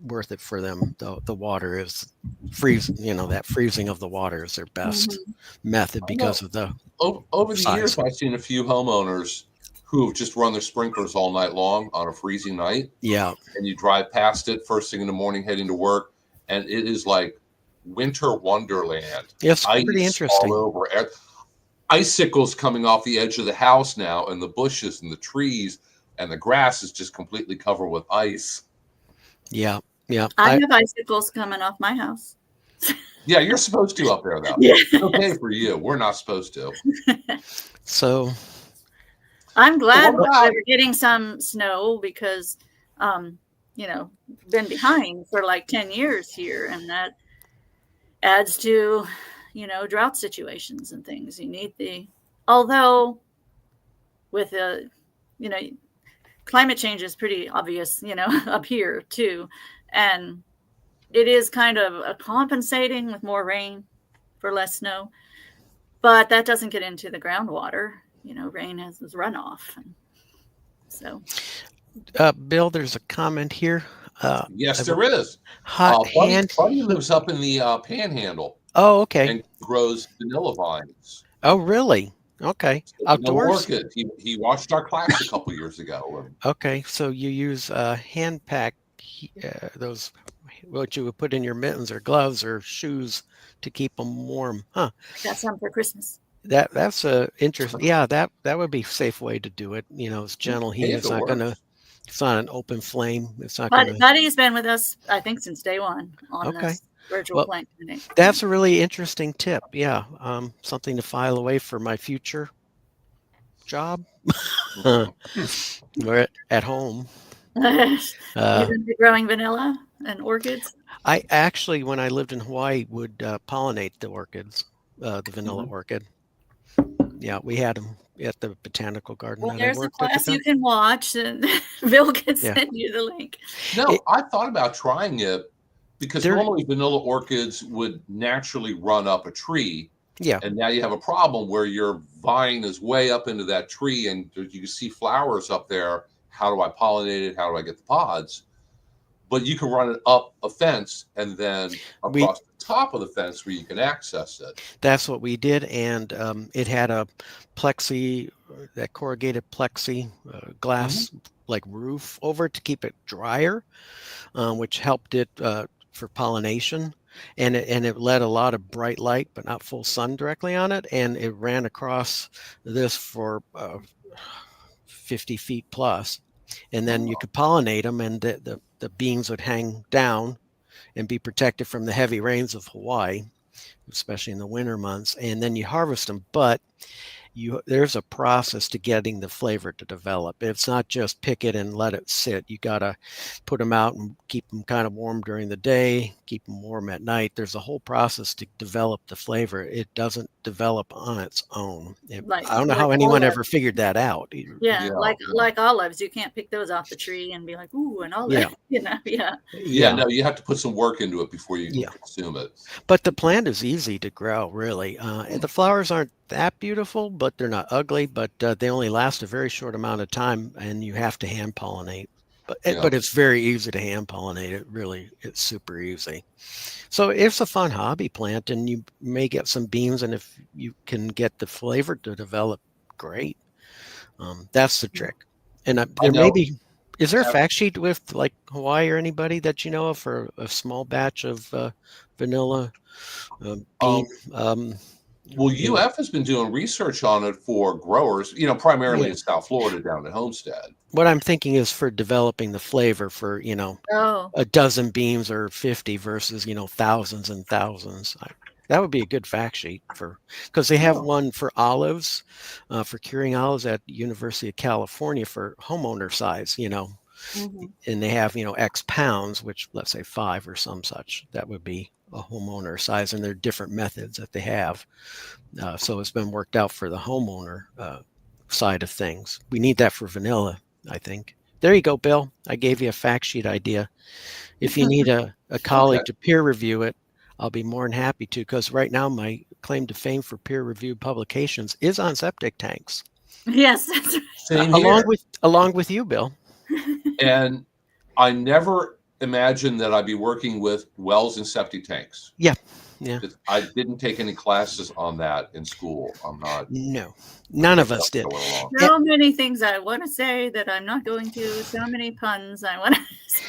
worth it for them. The water is that freezing of the water is their best method because of the over the years. I've seen a few homeowners who have just run their sprinklers all night long on a freezing night. Yeah, and you drive past it first thing in the morning heading to work, and it is like winter wonderland. Yes, pretty interesting. All over. Icicles coming off the edge of the house now, and the bushes and the trees and the grass is just completely covered with ice. Yeah. I have icicles coming off my house. Yeah, you're supposed to up there, though. Yeah. It's okay for you. We're not supposed to. So I'm glad we're getting some snow because been behind for like 10 years here, and that adds to, drought situations and things. You need although with you know, climate change is pretty obvious, up here too. And it is kind of a compensating with more rain for less snow, but that doesn't get into the groundwater. Rain has this runoff. So, Bill, there's a comment here. Yes, there is. Hot hand. Buddy lives up in the Panhandle. Oh, okay. And grows vanilla vines. Oh, really? Okay. Outdoors? Orchid. He watched our class a couple years ago. Okay, so you use hand pack those what you would put in your mittens or gloves or shoes to keep them warm, huh? Got some for Christmas. That's a interesting. Yeah, that would be a safe way to do it. It's gentle heat. It's not gonna. It's not an open flame. It's not gonna. Buddy's been with us, I think, since day one on this virtual plant clinic. That's a really interesting tip. Yeah, something to file away for my future job. We're at home. You've been growing vanilla and orchids? I actually, when I lived in Hawaii, would pollinate the orchids, the vanilla orchid. Yeah, we had them at the botanical garden. Well, there's a class you can watch, and Bill can send you the link. No, I thought about trying it because normally vanilla orchids would naturally run up a tree. Yeah. And now you have a problem where your vine is way up into that tree and you can see flowers up there. How do I pollinate it? How do I get the pods? But you can run it up a fence and then across the top of the fence where you can access it. That's what we did. And it had a that corrugated plexi glass like roof over it to keep it drier, which helped it for pollination. And it let a lot of bright light, but not full sun directly on it. And it ran across this for 50 feet plus. And then you could pollinate them, and the beans would hang down and be protected from the heavy rains of Hawaii, especially in the winter months. And then you harvest them, but there's a process to getting the flavor to develop. It's not just pick it and let it sit. You got to put them out and keep them kind of warm during the day, keep them warm at night. There's a whole process to develop the flavor. It doesn't develop on its own. I don't know how anyone ever figured that out. Yeah, like olives. You can't pick those off the tree and be like, ooh, an olive. Yeah. No, you have to put some work into it before you can consume it. But the plant is easy to grow, really. The flowers aren't that beautiful, but they're not ugly, but they only last a very short amount of time, and you have to hand pollinate. But it's very easy to hand pollinate. It's super easy. So it's a fun hobby plant, and you may get some beans, and if you can get the flavor to develop, great. That's the trick. And there may be, is there a fact sheet with like Hawaii or anybody that you know of for a small batch of vanilla bean? Well, UF has been doing research on it for growers, primarily in South Florida down at Homestead. What I'm thinking is for developing the flavor for, a dozen beans or 50 versus, thousands and thousands. That would be a good fact sheet because they have one for olives, for curing olives at University of California for homeowner size, and they have, X pounds, which let's say 5 or some such. That would be a homeowner size, and there are different methods that they have. So it's been worked out for the homeowner side of things. We need that for vanilla, I think. There you go, Bill. I gave you a fact sheet idea. If you need a colleague to peer review it, I'll be more than happy to, because right now my claim to fame for peer-reviewed publications is on septic tanks. Yes, that's right. Same here. Along with you, Bill. And I never imagined that I'd be working with wells and septic tanks. Yeah. I didn't take any classes on that in school. I'm not. No, none of us did. So many things I want to say that I'm not going to. So many puns I want to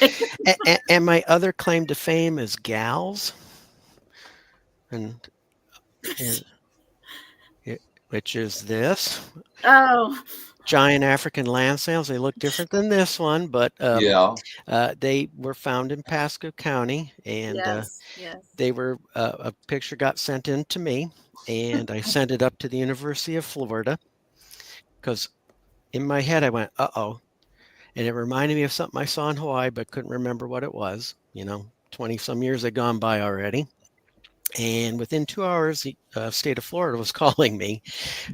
say. And my other claim to fame is gals. Which is this. Oh. Giant African land snails. They look different than this one, but they were found in Pasco County, and they were a picture got sent in to me, and I sent it up to the University of Florida because in my head I went, uh-oh. and it reminded me of something I saw in Hawaii, but couldn't remember what it was. 20 some years had gone by already. And within 2 hours, the state of Florida was calling me,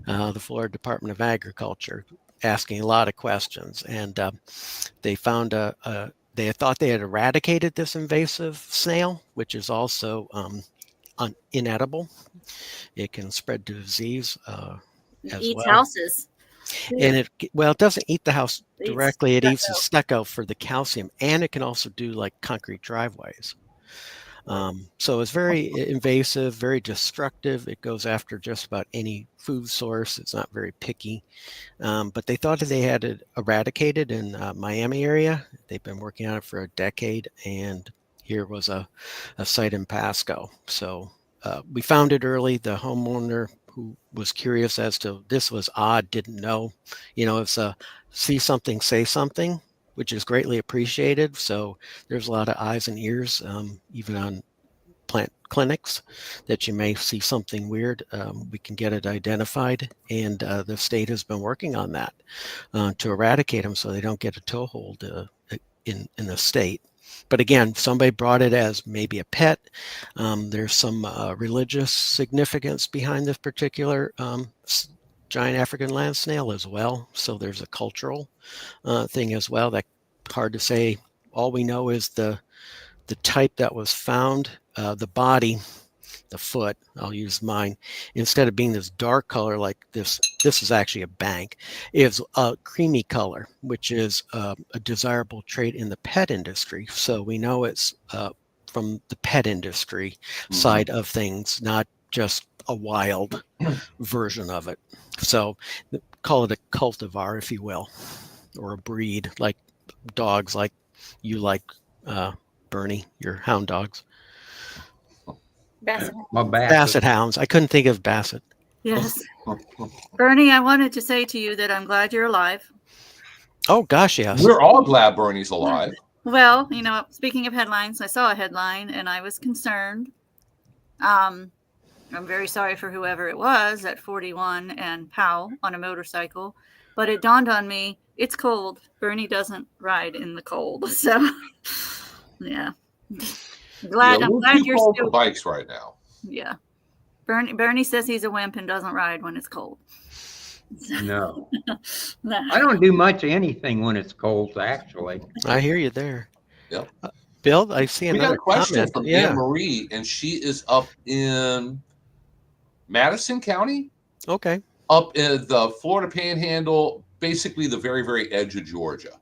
the Florida Department of Agriculture, asking a lot of questions. And they found they had thought they had eradicated this invasive snail, which is also inedible. It can spread disease It as eats well. houses. And it doesn't eat the house It eats directly. It eats the stucco. stucco for the calcium, and it can also do like concrete driveways. So it's very invasive, very destructive. It goes after just about any food source. It's not very picky. But they thought that they had it eradicated in Miami area. They've been working on it for a decade, and here was a site in Pasco. So we found it early. The homeowner who was curious as to this was odd, didn't know. It's a see something, say something, which is greatly appreciated. So there's a lot of eyes and ears, even on plant clinics, that you may see something weird. We can get it identified, and the state has been working on that to eradicate them so they don't get a toehold in the state. But again, somebody brought it as maybe a pet. There's some religious significance behind this particular giant African land snail as well. So there's a cultural thing as well. That's hard to say. All we know is the type that was found, the body, the foot, I'll use mine, instead of being this dark color like this is actually a bank, is a creamy color, which is a desirable trait in the pet industry. So we know it's from the pet industry side of things, not just a wild version of it. So call it a cultivar, if you will, or a breed, like dogs, like you like, Bernie, your hound dogs. Basset. Basset hounds. I couldn't think of Basset. Yes. Bernie, I wanted to say to you that I'm glad you're alive. Oh, gosh, yes. We're all glad Bernie's alive. Well, speaking of headlines, I saw a headline and I was concerned. I'm very sorry for whoever it was at 41 and Powell on a motorcycle, but it dawned on me, it's cold. Bernie doesn't ride in the cold. So, yeah. I'm glad you're cold still for bikes right now. Yeah. Bernie says he's a wimp and doesn't ride when it's cold. No. I don't do much of anything when it's cold, actually. I hear you there. Yep. Bill, I see another We got a question comment. from Anne Marie, and she is up in Madison County. Okay. Up in the Florida Panhandle, basically the very, very edge of Georgia.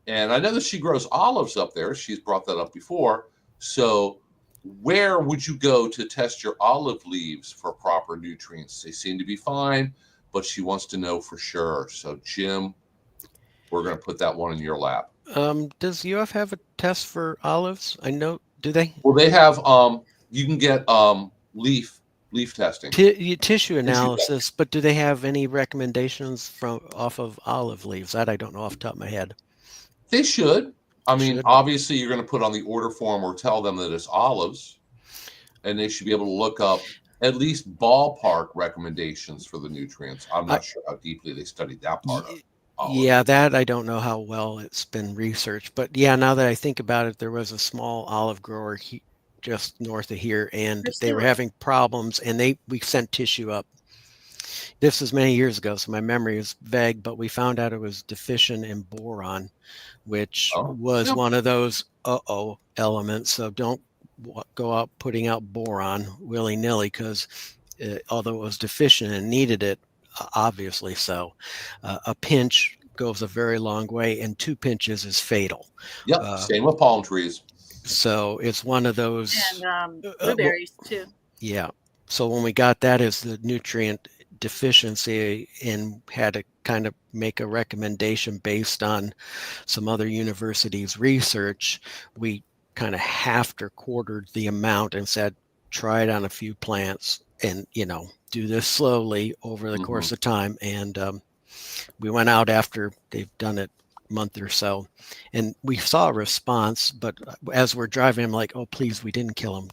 And I know that she grows olives up there. She's brought that up before. So where would you go to test your olive leaves for proper nutrients? They seem to be fine, but she wants to know for sure. So, Jim, we're going to put that one in your lap. Does UF have a test for olives? I know. Do they? Well, they have. You can get leaf testing, tissue analysis, but do they have any recommendations off of olive leaves? That I don't know off the top of my head. They should. I mean, obviously, you're going to put on the order form or tell them that it's olives, and they should be able to look up at least ballpark recommendations for the nutrients. I'm not sure how deeply they studied that part of it. Yeah, that I don't know how well it's been researched. But yeah, now that I think about it, there was a small olive grower just north of here, and they were having problems, and we sent tissue up. This was many years ago, so my memory is vague, but we found out it was deficient in boron, which was one of those elements. So don't go out putting out boron willy-nilly, because although it was deficient and needed it, obviously so, a pinch goes a very long way, and 2 pinches is fatal. Yep, same with palm trees. So it's one of those. And blueberries too. Yeah. So when we got that as the nutrient deficiency and had to kind of make a recommendation based on some other universities' research, we kind of halved or quartered the amount and said, try it on a few plants and, do this slowly over the course of time. And we went out after they've done it a month or so, and we saw a response. But as we're driving, I'm like, oh, please, we didn't kill them.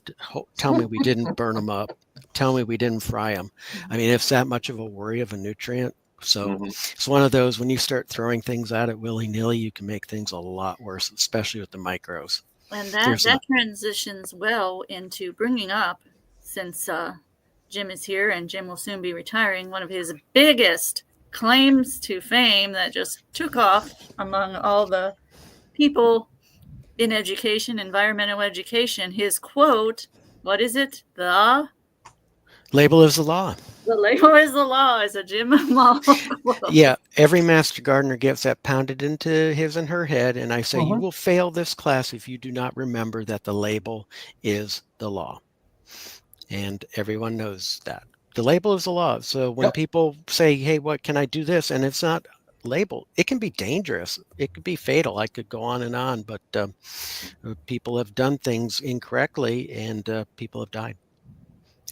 Tell me we didn't burn them up. Tell me we didn't fry them. I mean, if it's that much of a worry of a nutrient, So Mhm. it's one of those, when you start throwing things at it willy-nilly, you can make things a lot worse, especially with the micros. And There's that transitions well into bringing up, since Jim is here and Jim will soon be retiring, one of his biggest claims to fame that just took off among all the people in education, environmental education. His quote, what is it? label is the law. The label is the law, is a Jim Law quote. Yeah, every master gardener gets that pounded into his and her head, and I say, you Mhm. will fail this class if you do not remember that the label is the law. And everyone knows that. The label is the law. So when Yep. people say, hey, what can I do this? And it's not labeled, it can be dangerous. It could be fatal. I could go on, but people have done things incorrectly and people have died.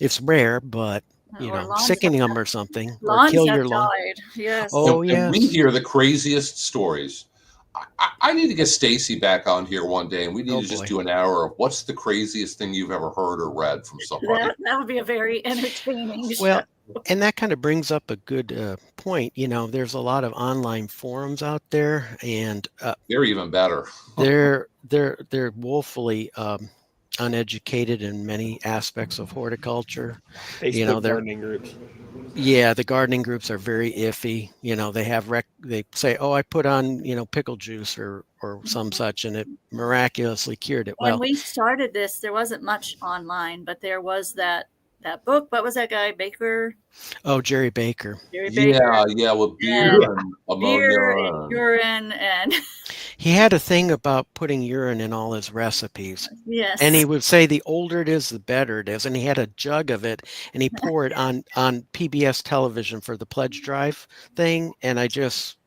It's rare, but Or lawns sickening them or something, or lawns kill have your lawn. died. Yes. Oh, And we yes. hear the craziest stories. I need to get Stacy back on here one day, and we need Oh, to just boy. do an hour of what's the craziest thing you've ever heard or read from somebody. That would be a very entertaining Well, show. and that kind of brings up a good point. There's a lot of online forums out there, and They're even better. they're woefully uneducated in many aspects of horticulture. Facebook They're gardening groups. Yeah, the gardening groups are very iffy. They say, "Oh, I put on, pickle juice or some such, and it miraculously cured it." When Well, we started this, there wasn't much online, but there was that book. What was that guy, Baker? oh, Jerry Baker. Jerry Baker. Yeah, with beer And and ammonia. beer and urine and He had a thing about putting urine in all his recipes. yes. And he would say the older it is, the better it is. And he had a jug of it, and he poured it on PBS television for the pledge drive thing. And I just,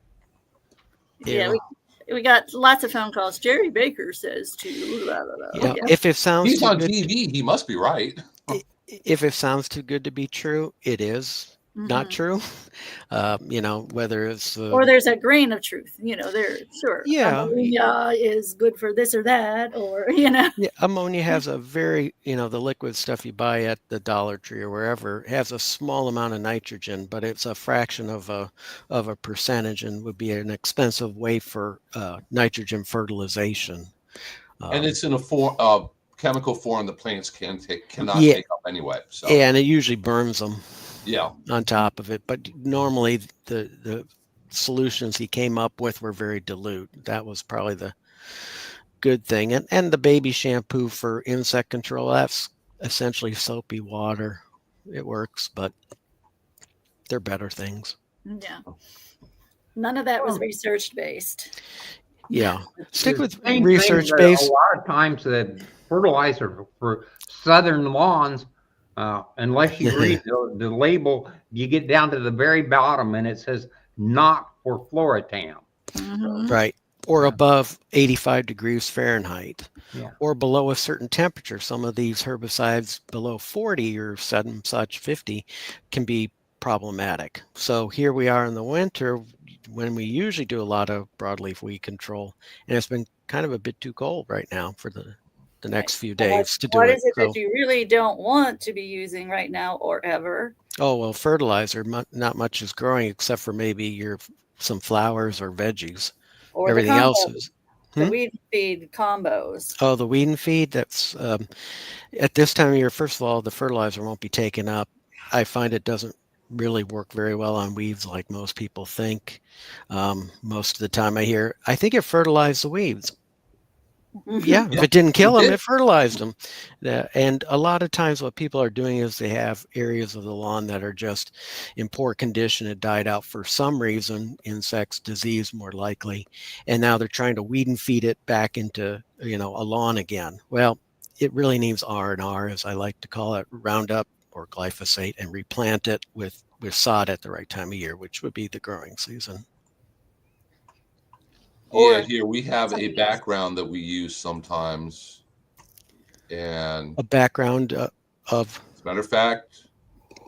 Yeah, we got lots of phone calls. Jerry Baker says to blah, blah, blah. Yeah. if it sounds He's too on good, TV. He must be right. if it sounds too good to be true, it is not true. Whether it's or there's a grain of truth. There sure. Yeah. Ammonia is good for this or that, or Yeah, ammonia has a very, the liquid stuff you buy at the Dollar Tree or wherever has a small amount of nitrogen, but it's a fraction of a percentage and would be an expensive way for nitrogen fertilization. And it's in a chemical form the plants cannot take up anyway. So yeah, and it usually burns them. Yeah. On top of it, but normally the solutions he came up with were very dilute. That was probably the good thing. And the baby shampoo for insect control, that's essentially soapy water. It works, but they're better things. Yeah. None of that was research based. Yeah. Stick with Same research thing, based. a lot of times that fertilizer for southern lawns, unless you read the label, you get down to the very bottom and it says not for Floratam. Right. Or above 85 degrees Fahrenheit. Yeah. Or below a certain temperature. Some of these herbicides below 40 or such 50 can be problematic. So here we are in the winter when we usually do a lot of broadleaf weed control, and it's been kind of a bit too cold right now for the next few days to do it. What is it that you really don't want to be using right now or ever? Oh, well, fertilizer, not much is growing except for maybe some flowers or veggies. Or everything else is the weed feed combos. Oh, the weed and feed, that's at this time of year, first of all, the fertilizer won't be taken up. I find it doesn't really work very well on weeds like most people think. Most of the time I think it fertilized the weeds. Yeah, if it didn't kill them, it fertilized them. And a lot of times what people are doing is they have areas of the lawn that are just in poor condition. It died out for some reason, insects, disease more likely. And now they're trying to weed and feed it back into, a lawn again. Well, it really needs R&R, as I like to call it, Roundup or glyphosate, and replant it with sod at the right time of year, which would be the growing season. Yeah, here we have a background that we use sometimes. And a background of, as a matter of fact,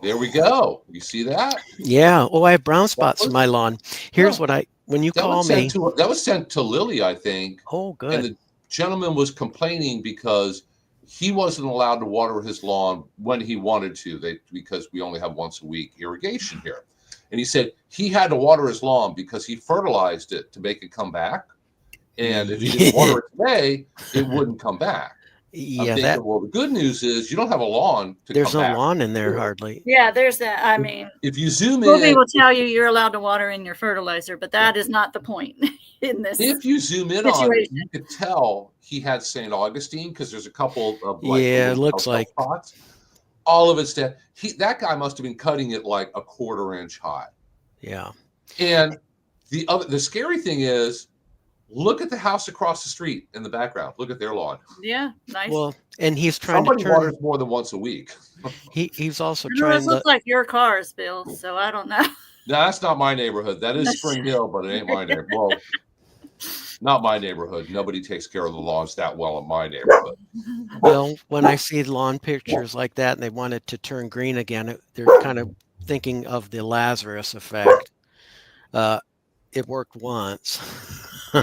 there we go. You see that? Yeah. Oh, I have brown spots in my lawn. Here's what when you call me. That was sent to Lily, I think. Oh, good. And the gentleman was complaining because he wasn't allowed to water his lawn when he wanted to, because we only have once a week irrigation here. And he said he had to water his lawn because he fertilized it to make it come back. And if he didn't water it today, it wouldn't come back. I'm Yeah, thinking, well, the good news is you don't have a lawn to there's come no back. lawn in there hardly. Yeah, there's that. I mean, If you zoom Colby in, will tell you you're allowed to water in your fertilizer, but that is not the point in this. if you zoom in on it, situation. you could tell he had St. Augustine because there's a couple of like Yeah, it little looks like spots. All of it's dead. That guy must have been cutting it like a 1/4 inch high. yeah. And the scary thing is, look at the house across the street in the background. Look at their lawn. Yeah, nice. Well, and he's trying Somebody to turn. waters more than once a week. He's also Those trying look to. like your cars, Bill. So I don't know. No, that's not my neighborhood. That is Spring Hill, but it ain't my neighborhood. Well, not my neighborhood. Nobody takes care of the lawns that well in my neighborhood. Well, when I see lawn pictures like that and they want it to turn green again, they're kind of thinking of the Lazarus effect. It worked once.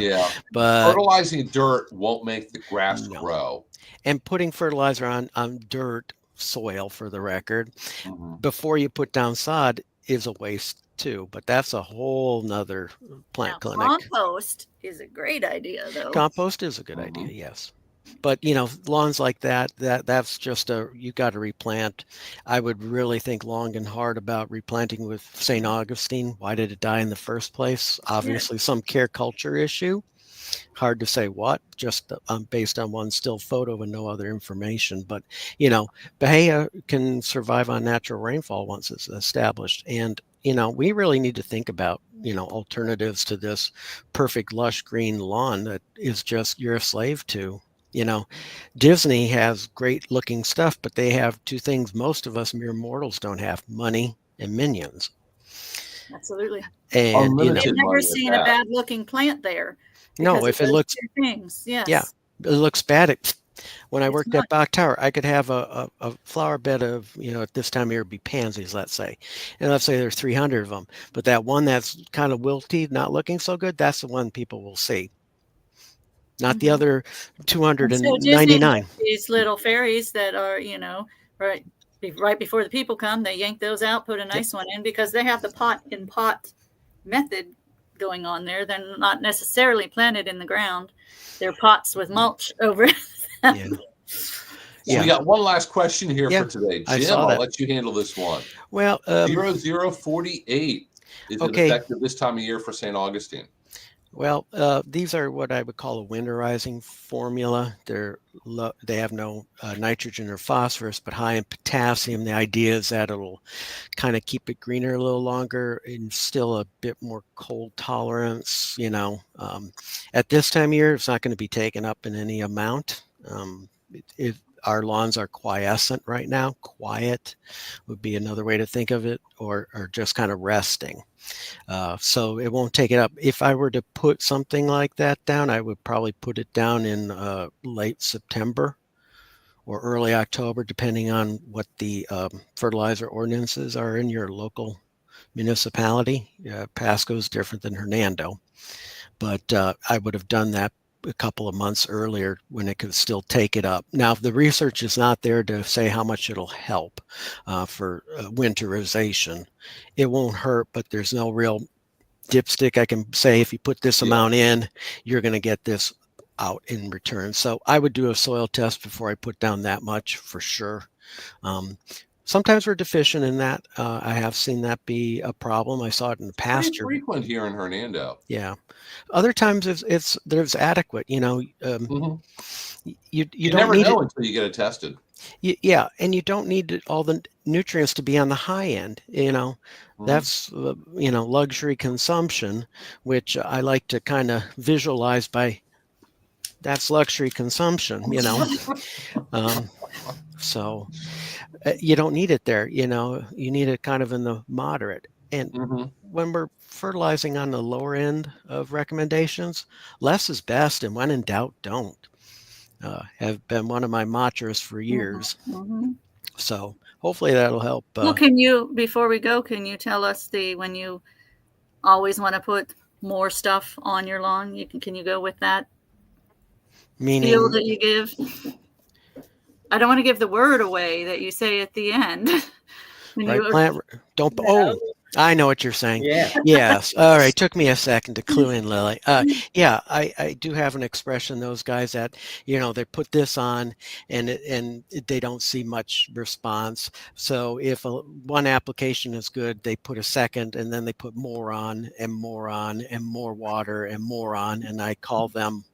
Yeah. But Fertilizing dirt won't make the grass No. grow. and putting fertilizer on dirt soil, for the record, Mhm. before you put down sod is a waste too. But that's a whole nother plant Now, clinic. compost is a great idea, though. Compost is a good idea, yes. But lawns like that's just you got to replant. I would really think long and hard about replanting with St. Augustine. Why did it die in the first place? Obviously, some care culture issue. Hard to say what, just based on one still photo and no other information. But Bahia can survive on natural rainfall once it's established. And we really need to think about alternatives to this perfect lush green lawn that is just you're a slave to. Disney has great looking stuff, but they have two things most of us mere mortals don't have: money and minions. Absolutely. And Unlimited I've never money at seen a that. bad looking plant there. no, because if of it those looks two things. Yes. Yeah. it looks bad. When I It's worked not. at Bach Tower, I could have a flower bed of, at this time of year, it'd be pansies, let's say. And let's say there's 300 of them. But that one that's kind of wilty, not looking so good, that's the one people will see. Not the Mhm. other And so Disney 299. has these little fairies that are, right before the people come, they yank those out, put a nice one in, because they have the pot in pot method going on there. They're not necessarily planted in the ground. They're pots with mulch over them. Yeah. So we got one last question here Yeah, for today. I Jim, saw I'll that. let you handle this one. Well, 0048. Is it Okay. effective this time of year for St. Augustine? Well, these are what I would call a winterizing formula. They have no nitrogen or phosphorus, but high in potassium. The idea is that it'll kind of keep it greener a little longer and still a bit more cold tolerance. At this time of year, it's not going to be taken up in any amount. Our lawns are quiescent right now. Quiet would be another way to think of it, or just kind of resting. So it won't take it up. If I were to put something like that down, I would probably put it down in late September or early October, depending on what the fertilizer ordinances are in your local municipality. Pasco is different than Hernando, but I would have done that a couple of months earlier when it could still take it up. Now, the research is not there to say how much it'll help for winterization. It won't hurt, but there's no real dipstick I can say, if you put this amount in, you're going to get this out in return. So I would do a soil test before I put down that much for sure. Sometimes we're deficient in that. I have seen that be a problem. I saw it in the pasture. Pretty frequent here in Hernando. Yeah. Other times there's adequate. You You don't never need know it. until you get it tested. Yeah, and you don't need all the nutrients to be on the high end. That's luxury consumption, which I like to kind of visualize by. That's luxury consumption. So you don't need it there. You need it kind of in the moderate. And when we're fertilizing on the lower end of recommendations, less is best, and when in doubt, don't. Have been one of my mantras for years. So hopefully that'll help. Well, before we go, can you tell us when you always want to put more stuff on your lawn? Can you go with that Meaning feel that you give? I don't want to give the word away that you say at the end. Right, plant. Don't. I know what you're saying. Yeah. Yes. All right. Took me a second to clue in, Lily. Yeah, I do have an expression. Those guys that they put this on, and they don't see much response. So if one application is good, they put a second, and then they put more on, and more on, and more water, and more on, and I call them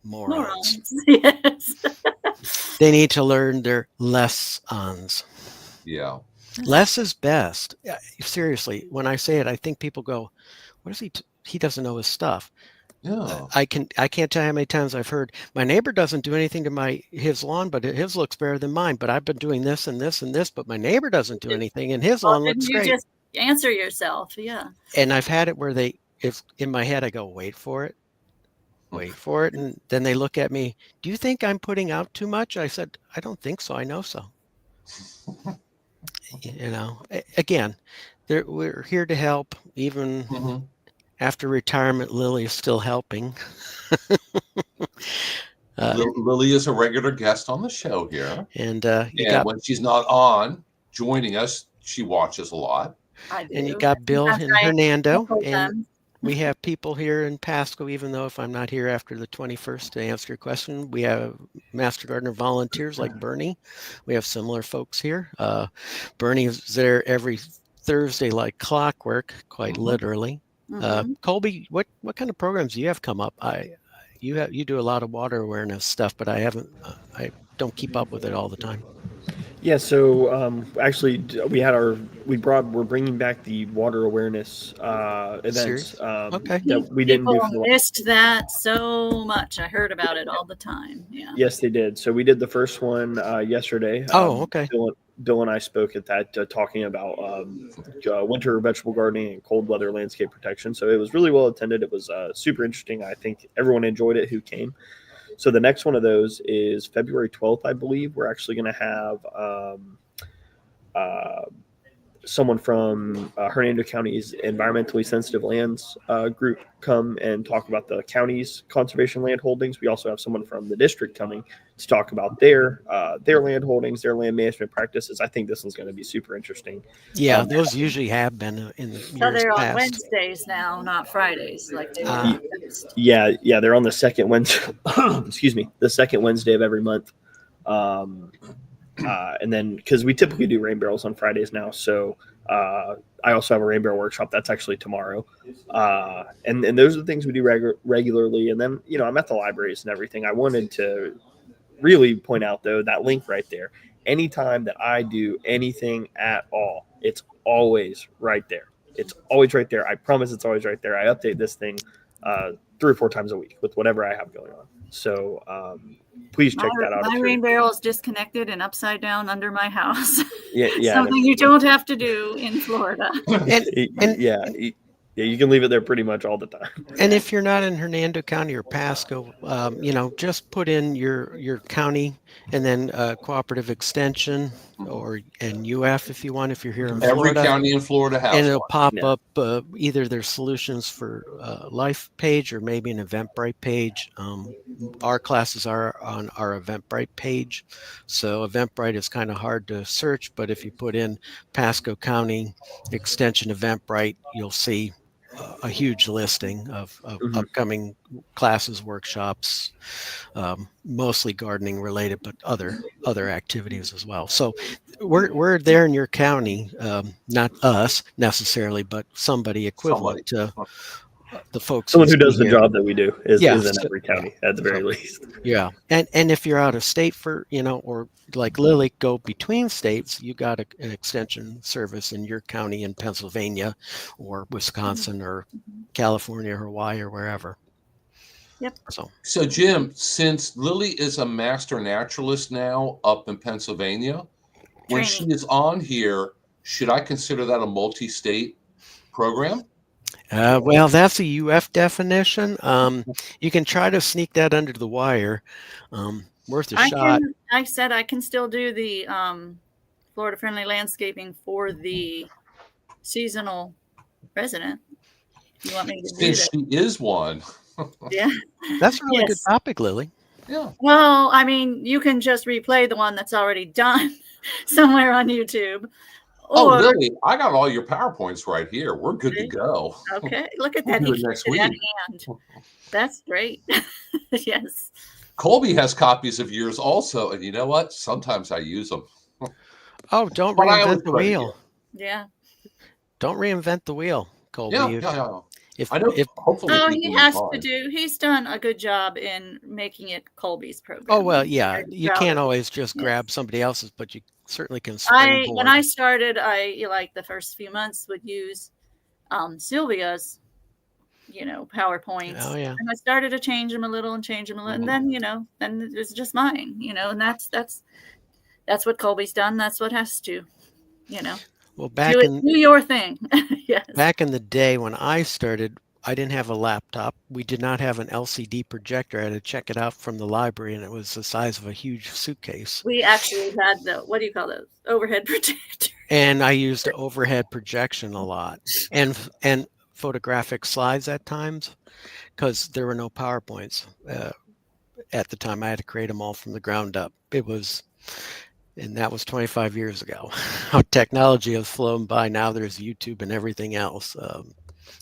morons. Yes. They need to learn their less-ons. Yeah. Less is best. Seriously, when I say it, I think people go, "What is he? He doesn't know his stuff." Yeah. I can't tell you how many times I've heard my neighbor doesn't do anything to his lawn, but his looks better than mine. But I've been doing this and this and this, but my neighbor doesn't do anything, and his lawn looks you great. just answer yourself, yeah. And I've had it where if in my head I go, wait for it, and then they look at me. Do you think I'm putting out too much? I said, I don't think so. I know so. Again, we're here to help. Even after retirement, Lily is still helping. Lily is a regular guest on the show here. And when she's not on joining us, she watches a lot. I do. And you got Bill and Hernando. And we have people here in Pasco, even though if I'm not here after the 21st to answer your question, we have Master Gardener volunteers like Bernie. We have similar folks here. Bernie is there every Thursday like clockwork, quite literally. Colby, what kind of programs do you have come up? You do a lot of water awareness stuff, but I don't keep up with it all the time. Yeah, so actually, we're bringing back the water awareness events. Okay. That we didn't do. People missed that so much. I heard about it all the time. Yeah. Yes, they did. So we did the first one yesterday. Okay. Bill and I spoke at that, talking about winter vegetable gardening and cold weather landscape protection. So it was really well attended. It was super interesting. I think everyone enjoyed it who came. So the next one of those is February 12th, I believe. We're actually going to have someone from Hernando County's environmentally sensitive lands group come and talk about the county's conservation land holdings. We also have someone from the district coming to talk about their land holdings, their land management practices. I think this one's going to be super interesting. Yeah, those usually have been in the years So they're past. on Wednesdays now, not Fridays. Yeah, they're on the second Wednesday. Excuse me, the second Wednesday of every month. And then because we typically do rain barrels on Fridays now, so I also have a rain barrel workshop that's actually tomorrow. And those are the things we do regularly. And then I'm at the libraries and everything. I wanted to really point out though that link right there. Anytime that I do anything at all, it's always right there. It's always right there. I promise it's always right there. I update this thing 3 or 4 times a week with whatever I have going on. So please check that out. My rain barrel is disconnected and upside down under my house. Yeah. Something you don't have to do in Florida. Yeah, you can leave it there pretty much all the time. And if you're not in Hernando County or Pasco, just put in your county and then cooperative extension and UF if you want, if you're here in Florida. Every county in Florida has and it'll one. pop up either their solutions for life page or maybe an Eventbrite page. Our classes are on our Eventbrite page. So Eventbrite is kind of hard to search, but if you put in Pasco County extension Eventbrite, you'll see a huge listing of upcoming classes, workshops, mostly gardening related, but other activities as well. So we're there in your county, not us necessarily, but somebody equivalent to the folks. Someone who does the job that we do is in every county at the very least. Yeah. And if you're out of state for, or like Lily, go between states, you got an extension service in your county in Pennsylvania or Wisconsin or California or Hawaii or wherever. Yep. So Jim, since Lily is a master naturalist now up in Pennsylvania, when she is on here, should I consider that a multi-state program? Well, that's a UF definition. You can try to sneak that under the wire. Worth a shot. I said I can still do the Florida Friendly Landscaping for the seasonal resident. You want me to do that? Since she is one. Yeah. That's a really good topic, Lily. Yeah. Well, I mean, you can just replay the one that's already done somewhere on YouTube. Oh, Or Lily, I got all your PowerPoints right here. We're good to go. okay, look at We'll that. do He it next keeps it at week. hand. That's great. Yes. Colby has copies of yours also, and you know what? Sometimes I use them, Oh, don't but I always reinvent the credit you. wheel. Yeah. Don't reinvent the wheel, Colby. Yeah, yeah, yeah. If I know. if Hopefully, Oh, people he use has to mine. do. He's done a good job in making it Colby's program. oh well, He's yeah, very you proud can't of it. always just Yes. grab somebody else's, but you certainly can When springboard. I started, I like the first few months would use Sylvia's, PowerPoints. Oh yeah. And I started to change them a little and change them a little, and then then it's just mine, and that's what Colby's done. That's what has to, Well, do your thing. Yes. back in the day when I started, I didn't have a laptop. We did not have an LCD projector. I had to check it out from the library, and it was the size of a huge suitcase. We actually had what do you call those? Overhead projector. And I used overhead projection a lot, and photographic slides at times, because there were no PowerPoints at the time. I had to create them all from the ground up. And that was 25 years ago. How technology has flown by. Now there's YouTube and everything else.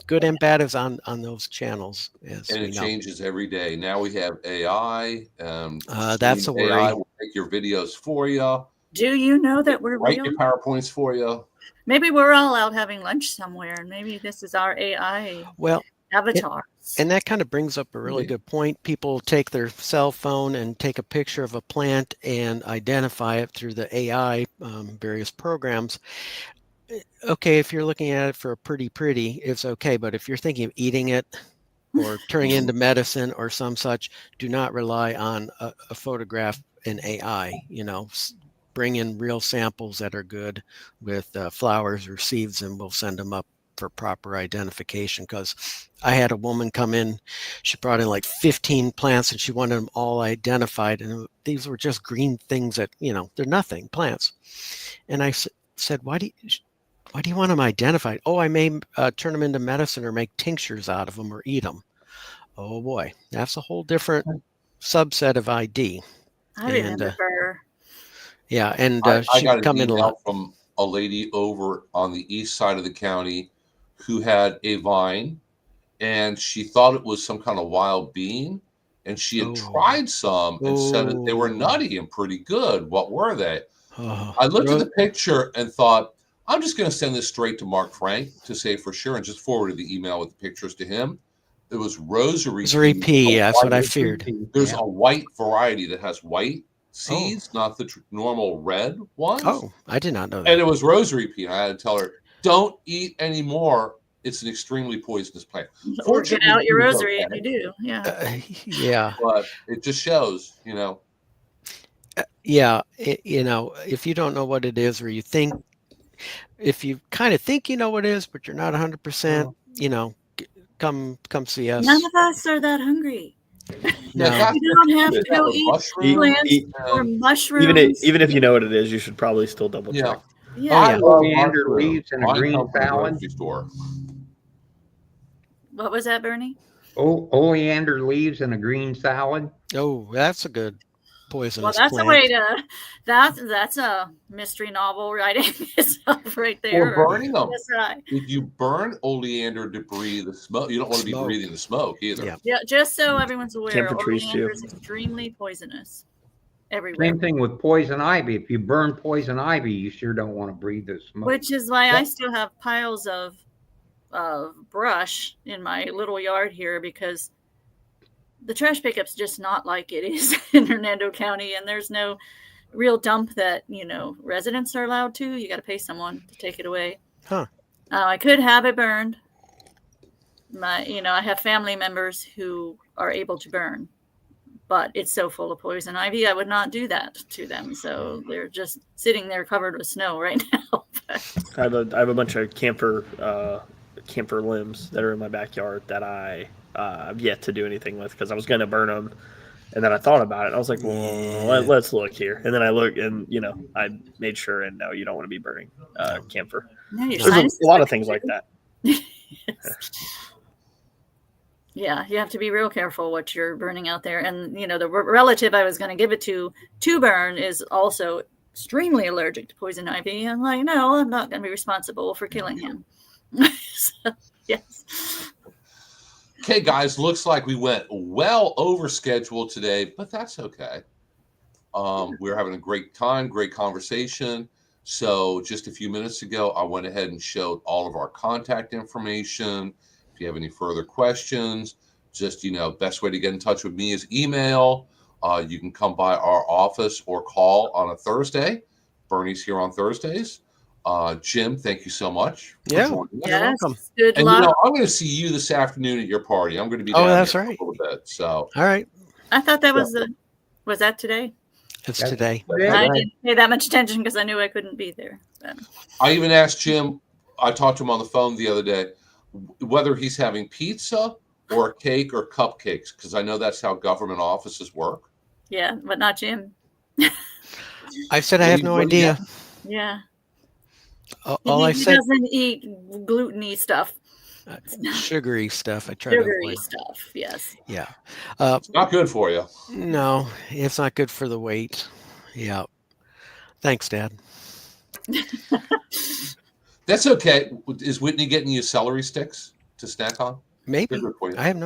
Good and bad is on those channels, as And we it know. changes every day. Now we have AI. That's a worry. AI will make your videos for you. Do you know that we're Write real? your PowerPoints for you. Maybe we're all out having lunch somewhere, and maybe this is our AI Well, avatars. and that kind of brings up a really good point. People take their cell phone and take a picture of a plant and identify it through the AI various programs. Okay, if you're looking at it for a pretty, it's okay. But if you're thinking of eating it or turning into medicine or some such, do not rely on a photograph in AI. Bring in real samples that are good with flowers or seeds, and we'll send them up for proper identification. Because I had a woman come in, she brought in like 15 plants and she wanted them all identified, and these were just green things that they're nothing, plants. And I said, why do you want them identified? Oh, I may turn them into medicine or make tinctures out of them or eat them. Oh boy, that's a whole different subset of ID. I remember her. Yeah, and I she got would come an in a email lot. from a lady over on the east side of the county who had a vine, and she thought it was some kind of wild bean, and she had tried some and said that they were nutty and pretty good. What were they? I looked at the picture and thought, I'm just going to send this straight to Mark Frank to say for sure, and just forwarded the email with the pictures to him. It was rosary pea. Yeah, that's what I feared. There's a white variety that has white seeds, not the normal red ones. Oh, I did not know that. And it was rosary pea. And I had to tell her, don't eat anymore. It's an extremely poisonous plant. Or get out your rosary if you do. Yeah. Yeah. But it just shows, Yeah. If you don't know what it is, or if you kind of think you know what it is, but you're not 100%, come see us. None of us are that hungry. No. You don't have to go eat plants or mushrooms. Even if you know what it is, you should probably still double check. Yeah. Oleander leaves in a green salad. What was that, Bernie? Oleander leaves in a green salad. Oh, that's a good poisonous Well, that's plant. a way to. That's a mystery novel writing itself right there. Or burning them. That's right. If you burn oleander debris, the smoke, you don't want to be breathing the smoke either. Yeah, just so everyone's aware, trees oleander too. is extremely poisonous. Everywhere. Same thing with poison ivy. If you burn poison ivy, you sure don't want to breathe the smoke. Which is why I still have piles of brush in my little yard here, because the trash pickup's just not like it is in Hernando County, and there's no real dump that residents are allowed to. You got to pay someone to take it away. Huh. I could have it burned. I have family members who are able to burn, but it's so full of poison ivy, I would not do that to them. So they're just sitting there covered with snow right now. I have a bunch of camphor limbs that are in my backyard that I've yet to do anything with, because I was going to burn them, and then I thought about it, and I was like, well, let's look here. And then I looked, and I made sure, and no, you don't want to be burning camphor. No, there's a lot of things like that. Yes. Yeah, you have to be real careful what you're burning out there. And the relative I was going to give it to burn is also extremely allergic to poison ivy. I'm like, no, I'm not going to be responsible for killing him. So, yes. Okay, guys, looks like we went well over schedule today, but that's okay. We're having a great time, great conversation. So just a few minutes ago, I went ahead and showed all of our contact information. If you have any further questions, just, best way to get in touch with me is email. You can come by our office or call on a Thursday. Bernie's here on Thursdays. Jim, thank you so much for Yeah. joining us. You're welcome. Good And luck. I'm going to see you this afternoon at your party. I'm going to be Oh, down that's here right. for a little bit. So, All right. I thought that was that today? It's That's today. today. I Right. didn't pay that much attention because I knew I couldn't be there. But I even asked Jim, I talked to him on the phone the other day, whether he's having pizza or cake or cupcakes, because I know that's how government offices work. yeah, but not Jim. I said I have no What do you idea. Yeah. All I He said, doesn't eat gluten-y stuff, sugary stuff. I try to sugary avoid. stuff. Yes. Yeah. It's not good for you. No, it's not good for the weight. Yeah. Thanks, Dad. That's okay. Is Whitney getting you celery sticks to snack on? Maybe. They're good for you. I have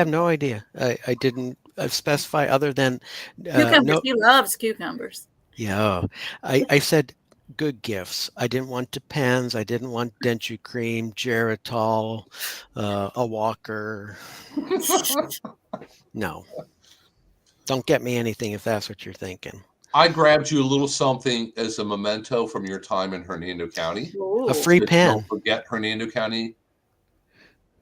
no idea. I didn't specify other than Cucumbers. no. He loves cucumbers. Yeah. I said good gifts. I didn't want Depends. I didn't want Denture Cream, Geritol, a walker. No. Don't get me anything if that's what you're thinking. I grabbed you a little something as a memento from your time in Hernando County. Ooh. A free Don't pen. forget Hernando County.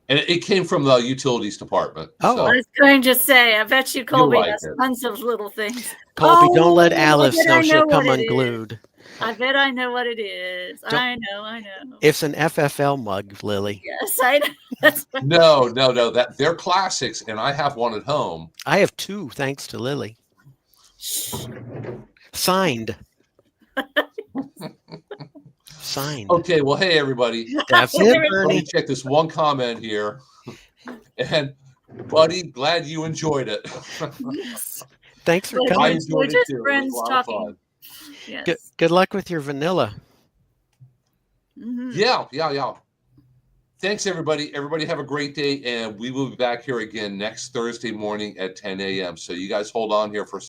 And it came from the utilities department. Oh. So I was going to say, I bet you Colby like has it. tons of little things. Colby, don't let Oh, Alice I bet know I she'll know come what it is. unglued. I bet I know what it is. Don't- I know. It's an FFL mug, Lily. Yes, I know. That's what no, that they're classics, and I have one at home. I have two, thanks to Lily. Signed. Signed. Okay, well, hey everybody. That's it, Let me Bernie. check this one comment here. And buddy, glad you enjoyed it. Yes. Thanks for Well, I coming. enjoyed it just too. It was friends a lot of talking. fun. Yes. Good luck with your vanilla. Mhm. Yeah. Thanks, everybody. Everybody have a great day, and we will be back here again next Thursday morning at 10 a.m. So you guys hold on here for